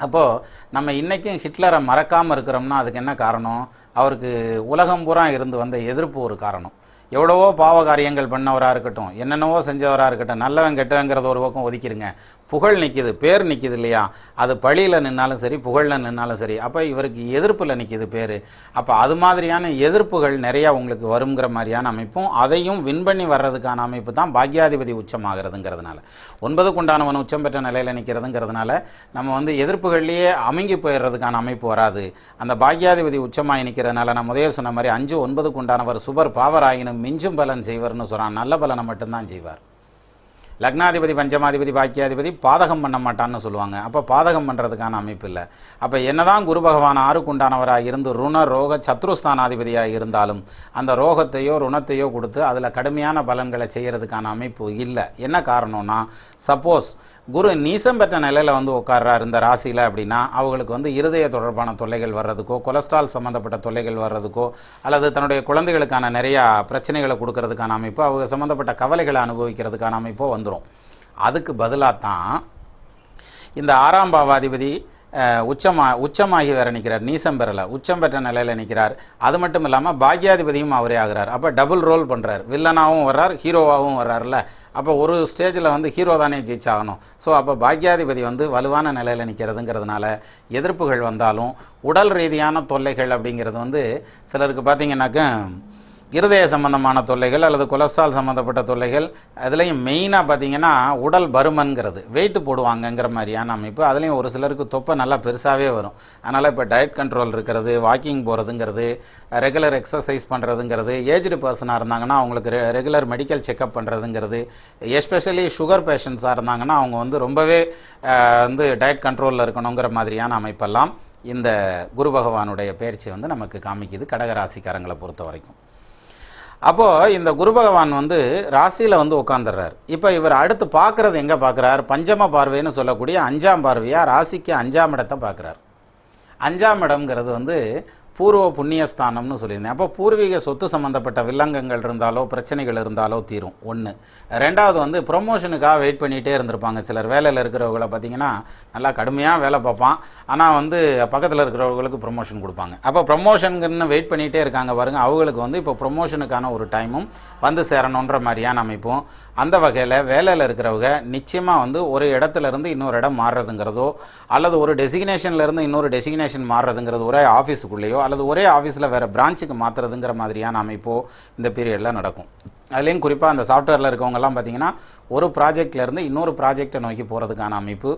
[SPEAKER 1] அப்போது நம்ம இன்றைக்கும் ஹிட்லரை மறக்காமல் இருக்கிறோம்னா அதுக்கு என்ன காரணம்? அவருக்கு உலகம் பூரா இருந்து வந்த எதிர்ப்பு ஒரு காரணம். எவ்வளவோ பாவ காரியங்கள் பண்ணவராக இருக்கட்டும், என்னென்னவோ செஞ்சவராக இருக்கட்டும், நல்லவன் கெட்டவங்கிறத ஒரு பக்கம் ஒதுக்கிடுங்க, புகழ் நிற்கிது, பேர் நிற்கிது இல்லையா? அது பழியில் நின்னாலும் சரி, புகழில் நின்னாலும் சரி. அப்போ இவருக்கு எதிர்ப்பில் நிற்கிது பேர். அப்போ அது மாதிரியான எதிர்ப்புகள் நிறையா உங்களுக்கு வருங்கிற மாதிரியான அமைப்பும் அதையும் வின் பண்ணி வர்றதுக்கான அமைப்பு தான் பாக்யாதிபதி உச்சமாகிறதுங்கிறதுனால, 9க்கு உண்டானவன் உச்சம் பெற்ற நிலையில் நிற்கிறதுங்கிறதுனால நம்ம வந்து எதிர்ப்புகள்லேயே அமுங்கி போயிடுறதுக்கான அமைப்பு வராது. அந்த பாக்யாதிபதி உச்சமாகி நிற்கிறதுனால நான் முதலே சொன்ன மாதிரி 5, 9க்கு உண்டானவர் சுபர் பாவராயினும் மிஞ்சும் பலன் செய்வார்னு சொல்கிறான். நல்ல பலனை மட்டும்தான் செய்வார். லக்னாதிபதி பஞ்சமாதிபதி பாக்கியாதிபதி பாதகம் பண்ண மாட்டான்னு சொல்லுவாங்க. அப்போ பாதகம் பண்ணுறதுக்கான அமைப்பு இல்லை. அப்போ என்னதான் குரு பகவான் 6க்கு உண்டானவராக இருந்து ருண ரோக சத்ருஸ்தானாதிபதியாக இருந்தாலும் அந்த ரோகத்தையோ ருணத்தையோ கொடுத்து அதில் கடுமையான பலன்களை செய்கிறதுக்கான அமைப்பு இல்லை. என்ன காரணம்னா, சப்போஸ் குரு நீசம் பெற்ற நிலையில் வந்து உட்கார்றார் இந்த ராசியில் அப்படின்னா அவங்களுக்கு வந்து இருதய தொடர்பான தொல்லைகள் வர்றதுக்கோ, கொலஸ்ட்ரால் சம்மந்தப்பட்ட தொல்லைகள் வர்றதுக்கோ, அல்லது தன்னுடைய குழந்தைகளுக்கான நிறையா பிரச்சனைகளை கொடுக்கறதுக்கான அமைப்பு, அவங்க சம்மந்தப்பட்ட கவலைகளை அனுபவிக்கிறதுக்கான அமைப்போ வந்துடும். அதுக்கு பதிலாக தான் இந்த 6ஆம் பாவாதிபதி உச்சமாகி வேற நிற்கிறார். நீசம் பெறலை, உச்சம் பெற்ற நிலையில் நிற்கிறார். அது மட்டும் இல்லாமல் பாக்யாதிபதியும் அவரே ஆகிறார். அப்போ டபுள் ரோல் பண்ணுறார். வில்லனாகவும் வர்றார், ஹீரோவாகவும் வர்றார்ல. அப்போ ஒரு ஸ்டேஜில் வந்து ஹீரோ தானே ஜெயிச்சாகணும். ஸோ அப்போ பாக்யாதிபதி வந்து வலுவான நிலையில் நிற்கிறதுங்கிறதுனால எதிர்ப்புகள் வந்தாலும் உடல் ரீதியான தொல்லைகள் அப்படிங்கிறது வந்து சிலருக்கு பார்த்திங்கன்னாக்க இருதய சம்பந்தமான தொல்லைகள் அல்லது கொலஸ்ட்ரால் சம்மந்தப்பட்ட தொல்லைகள், அதுலேயும் மெயினாக பார்த்திங்கன்னா உடல் பருமன்கிறது, வெயிட்டு போடுவாங்கங்கிற மாதிரியான அமைப்பு. அதுலேயும் ஒரு சிலருக்கு தொப்பை நல்லா பெருசாகவே வரும். அதனால் இப்போ டயட் கண்ட்ரோல் இருக்கிறது, வாக்கிங் போகிறதுங்கிறது, ரெகுலர் எக்ஸசைஸ் பண்ணுறதுங்கிறது, ஏஜ்டு பர்சனாக இருந்தாங்கன்னா அவங்களுக்கு ரெகுலர் மெடிக்கல் செக்கப் பண்ணுறதுங்கிறது, எஸ்பெஷலி சுகர் பேஷண்ட்ஸாக இருந்தாங்கன்னா அவங்க வந்து ரொம்பவே வந்து டயட் கண்ட்ரோலில் இருக்கணுங்கிற மாதிரியான அமைப்பெல்லாம் இந்த குரு பகவானுடைய பயிற்சி வந்து நமக்கு காமிக்குது கடகராசிக்காரங்களை பொறுத்த வரைக்கும். அப்போது இந்த குரு பகவான் வந்து ராசியில் வந்து உட்காந்துடுறார். இப்போ இவர் அடுத்து பார்க்குறது எங்கே பார்க்குறார்? பஞ்சம பார்வைன்னு சொல்லக்கூடிய 5ஆம் பார்வையாக ராசிக்கு 5ஆம் இடத்தை பார்க்குறார். 5ஆம் இடம்ங்கிறது வந்து பூர்வ புண்ணியஸ்தானம்னு சொல்லியிருந்தேன். அப்போ பூர்வீக சொத்து சம்மந்தப்பட்ட வில்லங்கங்கள் இருந்தாலோ பிரச்சனைகள் இருந்தாலோ தீரும். 1. 2வது வந்து ப்ரொமோஷனுக்காக வெயிட் பண்ணிகிட்டே இருந்திருப்பாங்க. சிலர் வேலையில் இருக்கிறவங்களை பார்த்திங்கன்னா நல்லா கடுமையாக வேலை பார்ப்பான், ஆனால் வந்து பக்கத்தில் இருக்கிறவங்களுக்கு ப்ரொமோஷன் கொடுப்பாங்க. அப்போ ப்ரொமோஷனுக்குன்னு வெயிட் பண்ணிகிட்டே இருக்காங்க பாருங்கள், அவங்களுக்கு வந்து இப்போ ப்ரொமோஷனுக்கான ஒரு டைமும் வந்து சேரணுன்ற மாதிரியான அமைப்பும். அந்த வகையில் வேலையில் இருக்கிறவங்க நிச்சயமாக வந்து ஒரு இடத்துலேருந்து இன்னொரு இடம் மாறுறதுங்கிறதோ அல்லது ஒரு டெசிக்னேஷன்லேருந்து இன்னொரு டெசிக்னேஷன் மாறுறதுங்கிறது ஒரே ஆஃபீஸுக்குள்ளேயோ அல்லது ஒரே ஆஃபீஸில் வேறு பிரான்ச்சுக்கு மாற்றுறதுங்கிற மாதிரியான அமைப்போ இந்த பீரியடில் நடக்கும். அதுலேயும் குறிப்பாக அந்த சாஃப்ட்வேரில் இருக்கவங்கெல்லாம் பார்த்திங்கன்னா ஒரு ப்ராஜெக்ட்லேருந்து இன்னொரு ப்ராஜெக்டை நோக்கி போகிறதுக்கான அமைப்பு.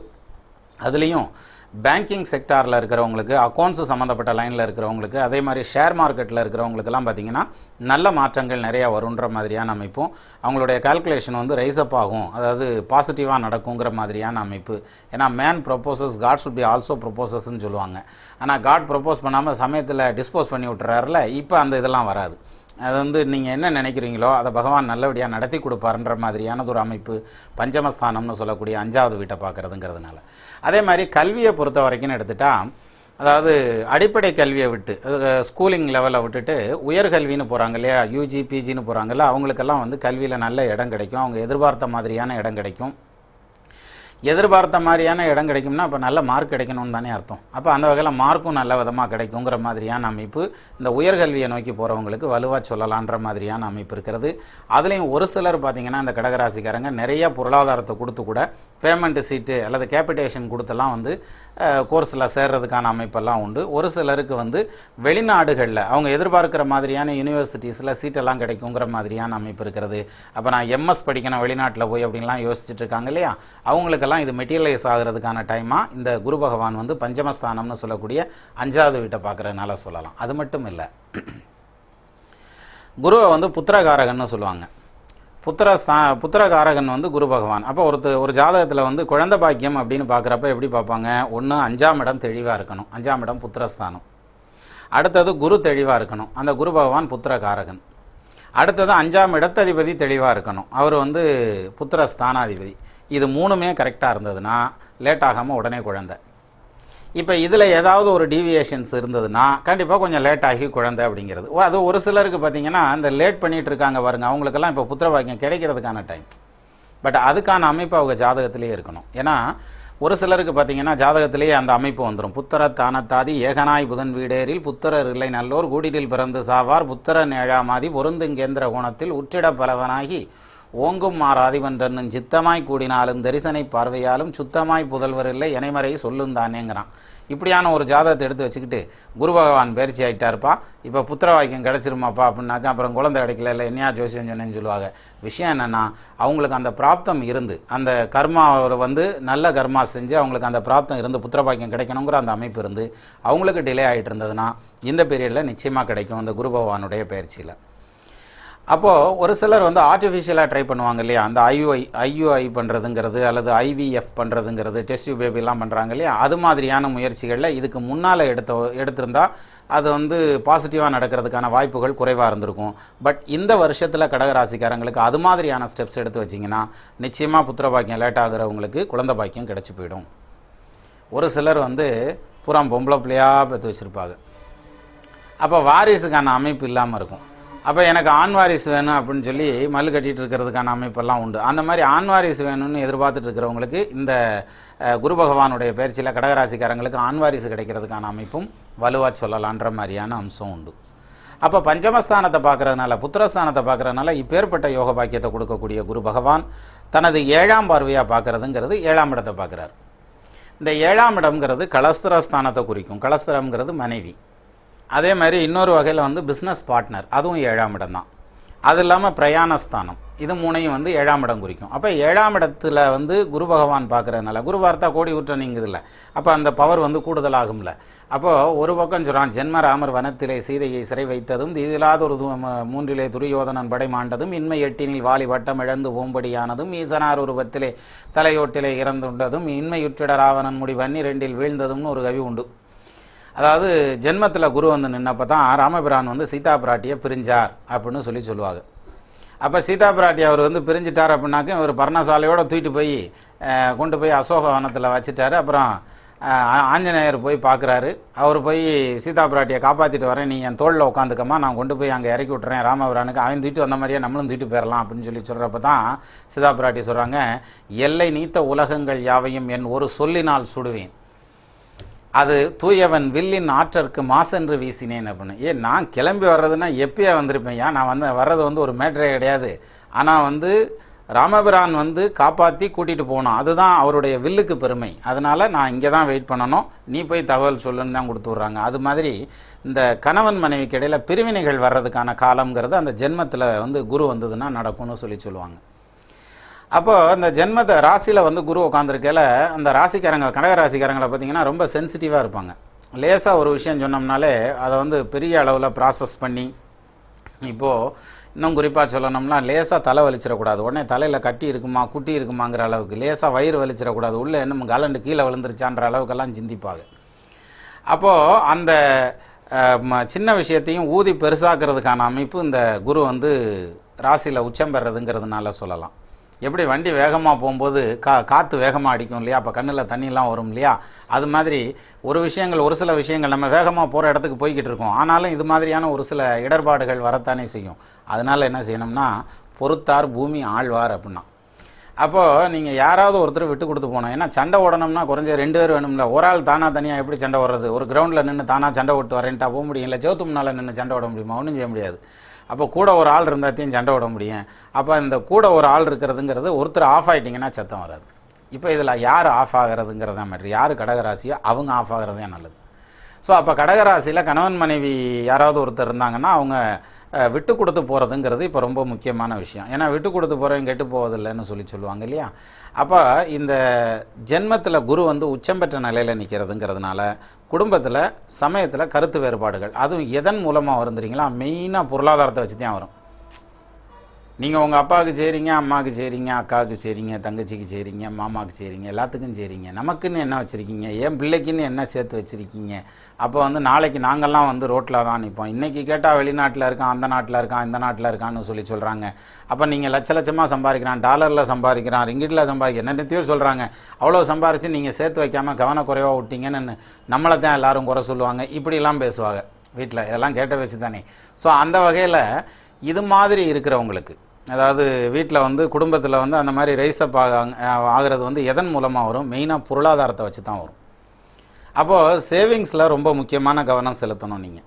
[SPEAKER 1] அதுலேயும் பேங்கிங் செக்டாரில் இருக்கிறவங்களுக்கு, அக்கௌண்ட்ஸு சம்மந்தப்பட்ட லைனில் இருக்கிறவங்களுக்கு, அதே மாதிரி ஷேர் மார்க்கெட்டில் இருக்கிறவங்களுக்கெல்லாம் பார்த்திங்கன்னா நல்ல மாற்றங்கள் நிறையா வருன்ற மாதிரியான அமைப்பும், அவங்களுடைய கால்குலேஷன் வந்து ரைஸ்அப் ஆகும், அதாவது பாசிட்டிவாக நடக்குங்கிற மாதிரியான அமைப்பு. ஏன்னா man proposes God should be also ப்ரொப்போசஸ்ன்னு சொல்லுவாங்க. ஆனால் காட் ப்ரொப்போஸ் பண்ணாமல் சமயத்தில் டிஸ்போஸ் பண்ணி விட்டுறாருல, இப்போ அந்த இதெல்லாம் வராது. அது வந்து நீங்கள் என்ன நினைக்கிறீங்களோ அதை பகவான் நல்லபடியாக நடத்தி கொடுப்பாருன்ற மாதிரியானது ஒரு அமைப்பு பஞ்சமஸ்தானம்னு சொல்லக்கூடிய 5ஆவது வீட்டை பார்க்குறதுங்கிறதுனால. அதே மாதிரி கல்வியை பொறுத்த வரைக்கும் எடுத்துட்டால், அதாவது அடிப்படை கல்வியை விட்டு ஸ்கூலிங் லெவலில் விட்டுட்டு உயர்கல்வின்னு போகிறாங்க இல்லையா, யூஜி பிஜின்னு போகிறாங்கல்ல, அவங்களுக்கெல்லாம் வந்து கல்வியில் நல்ல இடம் கிடைக்கும், அவங்க எதிர்பார்த்த மாதிரியான இடம் கிடைக்கும். எதிர்பார்த்த மாதிரியான இடம் கிடைக்கும்னா அப்போ நல்ல மார்க் கிடைக்கணும்னு தானே அர்த்தம். அப்போ அந்த வகையில் மார்க்கும் நல்ல விதமாக கிடைக்குங்கிற மாதிரியான அமைப்பு இந்த உயர்கல்வியை நோக்கி போகிறவங்களுக்கு வலுவாக சொல்லலான்ற மாதிரியான அமைப்பு இருக்கிறது. அதுலேயும் ஒரு சிலர் பார்த்திங்கன்னா இந்த கடகராசிக்காரங்க நிறைய பொருளாதாரத்தை கொடுத்து கூட பேமெண்ட் சீட்டு அல்லது கேபிட்டேஷன் கொடுத்தெல்லாம் வந்து கோர்ஸில் சேர்றதுக்கான அமைப்பெல்லாம் உண்டு. ஒரு சிலருக்கு வந்து வெளிநாடுகளில் அவங்க எதிர்பார்க்குற மாதிரியான யூனிவர்சிட்டிஸில் சீட்டெல்லாம் கிடைக்குங்கிற மாதிரியான அமைப்பு இருக்கிறது. அப்போ நான் எம்எஸ் படிக்கணும் வெளிநாட்டில் போய் அப்படின்லாம் யோசிச்சுட்டு இருக்காங்க இல்லையா, அவங்களுக்கு இது மெட்டீரியலைஸ் ஆகிறதுக்கான டைமாக இந்த குரு பகவான் வந்து பஞ்சமஸ்தானம்னு சொல்லக்கூடிய 5ஆவது வீட்டை பார்க்குறதுனால சொல்லலாம். அது மட்டும் இல்லை, குருவை வந்து புத்திரகாரகன்னு சொல்லுவாங்க. புத்திரகாரகன் வந்து குரு பகவான். அப்போ ஒரு ஜாதகத்தில் வந்து குழந்தை பாக்கியம் அப்படின்னு பார்க்குறப்ப எப்படி பார்ப்பாங்க? 1 5ஆம் இடம் தெளிவாக இருக்கணும், 5ஆம் இடம் புத்திரஸ்தானம். அடுத்தது குரு தெளிவாக இருக்கணும், அந்த குரு பகவான் புத்திரகாரகன். அடுத்தது 5ஆம் இடத்ததிபதி தெளிவாக இருக்கணும். அவர் வந்து புத்திர ஸ்தானாதிபதி. இது 3மே கரெக்டாக இருந்ததுன்னா லேட் ஆகாமல் உடனே குழந்தை. இப்போ இதில் ஏதாவது ஒரு டீவியேஷன்ஸ் இருந்ததுன்னா கண்டிப்பாக கொஞ்சம் லேட் ஆகி குழந்தை அப்படிங்கிறது. அது ஒரு சிலருக்கு பார்த்தீங்கன்னா இந்த லேட் பண்ணிகிட்டு இருக்காங்க பாருங்க, அவங்களுக்கெல்லாம் இப்போ புத்திர பாக்கியம் கிடைக்கிறதுக்கான டைம். பட் அதுக்கான அமைப்பு அவங்க ஜாதகத்திலே இருக்கணும். ஏன்னா ஒரு சிலருக்கு பார்த்தீங்கன்னா ஜாதகத்திலேயே அந்த அமைப்பு வந்துடும். புத்திர தானத்தாதி ஏகனாய் புதன் வீடேரில் புத்திரர் இல்லை நல்லோர் கூடிடில் பிறந்து சாவார் புத்திரன் ஏழாமாதி பொருந்துங்கேந்திர கோணத்தில் உற்றிட பலவனாகி ஓங்கும் மாறாதிவன்றன் சித்தமாய் கூடினாலும் தரிசனை பார்வையாலும் சுத்தமாய் புதல்வர் இல்லை இணைமறை சொல்லும் தானேங்கிறான். இப்படியான ஒரு ஜாதகத்தை எடுத்து வச்சுக்கிட்டு குரு பகவான் பயிற்சி ஆகிட்டாருப்பா, இப்போ புத்திர வாக்கியம் கிடச்சிருமாப்பா அப்படின்னாக்கா அப்புறம் குழந்தை கிடைக்கல இல்லை என்னையா ஜோசியம் சொன்னேன்னு சொல்லுவாங்க. விஷயம் என்னென்னா அவங்களுக்கு அந்த பிராப்தம் இருந்து அந்த கர்மா வந்து நல்ல கர்மா செஞ்சு அவங்களுக்கு அந்த பிராப்தம் இருந்து புத்திர பாக்கியம் கிடைக்கணுங்கிற அந்த அமைப்பு இருந்து அவங்களுக்கு டிலே ஆகிட்டு இருந்ததுன்னா இந்த பீரியடில் நிச்சயமாக கிடைக்கும் இந்த குரு பகவானுடைய பயிற்சியில். அப்போது ஒரு சிலர் வந்து ஆர்டிஃபிஷியலாக ட்ரை பண்ணுவாங்க இல்லையா, அந்த ஐயுஐ பண்ணுறதுங்கிறது அல்லது ஐவிஎஃப் பண்ணுறதுங்கிறது, டெஸ்ட் பேபிலாம் பண்ணுறாங்க இல்லையா, அது மாதிரியான முயற்சிகளில் இதுக்கு முன்னால் எடுத்திருந்தால் அது வந்து பாசிட்டிவாக நடக்கிறதுக்கான வாய்ப்புகள் குறைவாக இருந்திருக்கும். பட் இந்த வருஷத்தில் கடகராசிக்காரங்களுக்கு அது மாதிரியான ஸ்டெப்ஸ் எடுத்து வச்சிங்கன்னா நிச்சயமாக புத்திர பாக்கியம் லேட் ஆகிறவங்களுக்கு குழந்தை பாக்கியம் கிடச்சி போயிடும். ஒரு சிலர் வந்து புறம் பொம்பளை பிள்ளையாக பெற்று வச்சுருப்பாங்க, அப்போ வாரிசுக்கான அமைப்பு இல்லாமல் இருக்கும். அப்போ எனக்கு ஆண் வாரிசு வேணும் அப்படின்னு சொல்லி மல்லு கட்டிகிட்டு இருக்கிறதுக்கான அமைப்பெல்லாம் உண்டு. அந்த மாதிரி ஆண் வாரிசு வேணும்னு எதிர்பார்த்துட்டு இருக்கிறவங்களுக்கு இந்த குரு பகவானுடைய பயிற்சியில் கடகராசிக்காரங்களுக்கு ஆண் வாரிசு கிடைக்கிறதுக்கான அமைப்பும் வலுவாக சொல்லலான்ற மாதிரியான அம்சம் உண்டு. அப்போ பஞ்சமஸ்தானத்தை பார்க்குறதுனால புத்திரஸ்தானத்தை பார்க்குறதுனால இப்பேற்பட்ட யோக பாக்கியத்தை கொடுக்கக்கூடிய குரு பகவான் தனது 7ஆம் பார்வையாக பார்க்குறதுங்கிறது 7ஆம் இடத்தை பார்க்குறார். இந்த 7ஆம் இடம்ங்கிறது கலஸ்திரஸ்தானத்தை குறிக்கும். கலஸ்திரம்ங்கிறது மனைவி. அதே மாதிரி இன்னொரு வகையில் வந்து பிஸ்னஸ் பார்ட்னர், அதுவும் 7ஆம் இடம் தான். அது இல்லாமல் பிரயாணஸ்தானம், இது 3ஐயும் வந்து 7ஆம் இடம் குறிக்கும். அப்போ 7ஆம் இடத்துல வந்து குரு பகவான் பார்க்குறதுனால குரு பார்த்தா கோடி ஊற்ற நீங்குதில்ல, அப்போ அந்த பவர் வந்து கூடுதலாகும்ல. அப்போது ஒரு பக்கம் சொல்கிறான் ஜென்ம ராமர் வனத்திலே சீதையை சிறை வைத்ததும் இதிலாத ஒரு 3 துரியோதனன் படை மாண்டதும் இன்மை 8 வாலி வட்டம் இழந்து ஓம்படியானதும் ஈசனார் உருவத்திலே தலையோட்டிலே இறந்துண்டதும் இன்மையுற்றிட ராவணன் முடி 12 வீழ்ந்ததும்னு ஒரு கவி உண்டு. அதாவது ஜென்மத்தில் குரு வந்து நின்னப்போ தான் ராமபிரான் வந்து சீதா பிராட்டியை பிரிஞ்சார் அப்படின்னு சொல்லுவாங்க. அப்போ சீதா பிராட்டி அவர் வந்து பிரிஞ்சிட்டார் அப்படின்னாக்க ஒரு பர்ணசாலையோடு தூக்கிட்டு போய் கொண்டு போய் அசோக வனத்தில் வச்சுட்டாரு. அப்புறம் ஆஞ்சநேயர் போய் பார்க்குறாரு. அவர் போய் சீதா பிராட்டியை காப்பாற்றிட்டு வரேன், நீ என் தோளில் உட்காந்துக்கம்மா, நான் கொண்டு போய் அங்கே இறக்கி விட்டுறேன் ராமபிரானுக்கு, அவன் தூக்கிட்டு வந்த மாதிரியே நம்மளும் தூக்கிட்டு போயிடலாம் அப்படின்னு சொல்கிறப்ப தான் சீதா பிராட்டி சொல்கிறாங்க, எல்லை நீத்த உலகங்கள் யாவையும் என் ஒரு சொல்லினால் சுடுவேன், அது தூயவன் வில்லின் ஆற்றற்கு மாசென்று வீசினேன் அப்படின்னு. நான் கிளம்பி வர்றதுன்னா எப்பயே வந்திருப்பேன், நான் வர்றது வந்து ஒரு மேட்டரே கிடையாது. ஆனால் வந்து ராமபிரான் வந்து காப்பாற்றி கூட்டிகிட்டு போனோம், அதுதான் அவருடைய வில்லுக்கு பெருமை. அதனால் நான் இங்கே தான் வெயிட் பண்ணணும், நீ போய் தகவல் சொல்லுன்னு தான் கொடுத்து விட்றாங்க. அது மாதிரி இந்த கணவன் மனைவிக்கு இடையில் பிரிவினைகள் வர்றதுக்கான காலங்கிறது அந்த ஜென்மத்தில் வந்து குரு வந்ததுன்னா நடக்கும்னு சொல்லுவாங்க. அப்போது அந்த ஜென்மத்தை ராசியில் வந்து குரு உட்காந்துருக்கையில் அந்த ராசிக்காரங்க கடக ராசிக்காரங்களை பார்த்திங்கன்னா ரொம்ப சென்சிட்டிவாக இருப்பாங்க. லேசாக ஒரு விஷயம் சொன்னோம்னாலே அதை வந்து பெரிய அளவில் ப்ராசஸ் பண்ணி, இப்போது இன்னும் குறிப்பாக சொல்லணும்னா லேசாக தலை வலிச்சிடக்கூடாது, உடனே தலையில் கட்டி இருக்குமா குட்டி இருக்குமாங்கிற அளவுக்கு, லேசாக வயிறு வலிச்சிடக்கூடாது, உள்ளே இன்னும் கலண்டு கீழே விழுந்துருச்சான்ற அளவுக்கெல்லாம் சிந்திப்பாங்க. அப்போது அந்த சின்ன விஷயத்தையும் ஊதி பெருசாக்குறதுக்கான அமைப்பு இந்த குரு வந்து ராசியில் உச்சம் பெறதுங்கிறதுனால சொல்லலாம். எப்படி வண்டி வேகமாக போகும்போது காற்று வேகமாக அடிக்கும் இல்லையா, அப்போ கண்ணில் தண்ணிலாம் வரும் இல்லையா, அது மாதிரி ஒரு சில விஷயங்கள் நம்ம வேகமாக போகிற இடத்துக்கு போய்கிட்டு இருக்கோம், ஆனாலும் இது மாதிரியான ஒரு சில இடர்பாடுகள் வரத்தானே செய்யும். அதனால் என்ன செய்யணும்னா பொறுத்தார் பூமி ஆழ்வார் அப்படின்னா. அப்போது நீங்கள் யாராவது ஒருத்தர் விட்டு கொடுத்து போகணும். ஏன்னா சண்டை ஓடணும்னா குறைஞ்ச 2 பேர் வேணும்ல. ஒரு ஆள் தானாக தனியாக எப்படி சண்டை ஓடுறது? ஒரு கிரவுண்டில் நின்று தானாக சண்டை ஓட்டு வரேன்ட்டா போக முடியும், இல்லை செவத்து முன்னால் நின்று சண்டை ஓட முடியுமா? ஒன்றும் செய்ய முடியாது. அப்போ கூட ஒரு ஆள் இருந்தாத்தையும் சண்டை விட முடியும். அப்போ இந்த கூட ஒரு ஆள் இருக்கிறதுங்கிறது ஒருத்தர் ஆஃப் ஆகிட்டிங்கன்னா சத்தம் வராது. இப்போ இதில் யார் ஆஃப் ஆகிறதுங்கிறதா மேட்ரு. யார் கடகராசியோ அவங்க ஆஃப் ஆகிறது தான் நல்லது. ஸோ அப்போ கடகராசியில் கணவன் மனைவி யாராவது ஒருத்தர் இருந்தாங்கன்னா அவங்க விட்டு கொடுத்து போகிறதுங்கிறது இப்போ ரொம்ப முக்கியமான விஷயம். ஏன்னா விட்டு கொடுத்து போகிறவங்க கெட்டு போவதில்லைன்னு சொல்லுவாங்க இல்லையா. அப்போ இந்த ஜென்மத்தில் குரு வந்து உச்சம் பெற்ற நிலையில் நிற்கிறதுங்கிறதுனால குடும்பத்தில் சமயத்தில் கருத்து வேறுபாடுகள், அதுவும் எதன் மூலமாக வருந்துறீங்களா, மெயினாக பொருளாதாரத்தை வச்சு தான் வரும். நீங்கள் உங்கள் அப்பாவுக்கு செய்கிறீங்க, அம்மாவுக்கு செய்கிறீங்க, அக்காவுக்கு செய்கிறீங்க, தங்கச்சிக்கு செய்கிறீங்க, மாமாவுக்கு செய்கிறீங்க, எல்லாத்துக்கும் செய்கிறீங்க. நமக்குன்னு என்ன வச்சுருக்கீங்க? ஏன் பிள்ளைக்குன்னு என்ன சேர்த்து வச்சுருக்கீங்க? அப்போ வந்து நாளைக்கு நாங்கள்லாம் வந்து ரோட்டில் தான் நிற்போம். இன்றைக்கி கேட்டால் வெளிநாட்டில் இருக்கான், அந்த நாட்டில் இருக்கான், இந்த நாட்டில் இருக்கான்னு சொல்கிறாங்க. அப்போ நீங்கள் லட்சமாக சம்பாதிக்கிறான், டாலரில் சம்பாதிக்கிறான், ரிங்கிட்டில் என்னென்னத்தையோ சொல்கிறாங்க. அவ்வளோ சம்பாரித்து நீங்கள் சேர்த்து வைக்காமல் கவனக்குறைவாக விட்டீங்கன்னு நம்மளை தான் எல்லோரும் குறை சொல்லுவாங்க. இப்படிலாம் பேசுவாங்க வீட்டில். இதெல்லாம் கேட்ட வச்சு தானே. ஸோ அந்த வகையில் இது மாதிரி இருக்கிறவங்களுக்கு, அதாவது வீட்டில் வந்து குடும்பத்தில் வந்து அந்த மாதிரி ரைஸ்அப் ஆகிறது வந்து எதன் மூலமாக வரும்? மெயினாக பொருளாதாரத்தை வச்சு தான் வரும். அப்போது சேவிங்ஸில் ரொம்ப முக்கியமான கவனம் செலுத்தணும் நீங்கள்.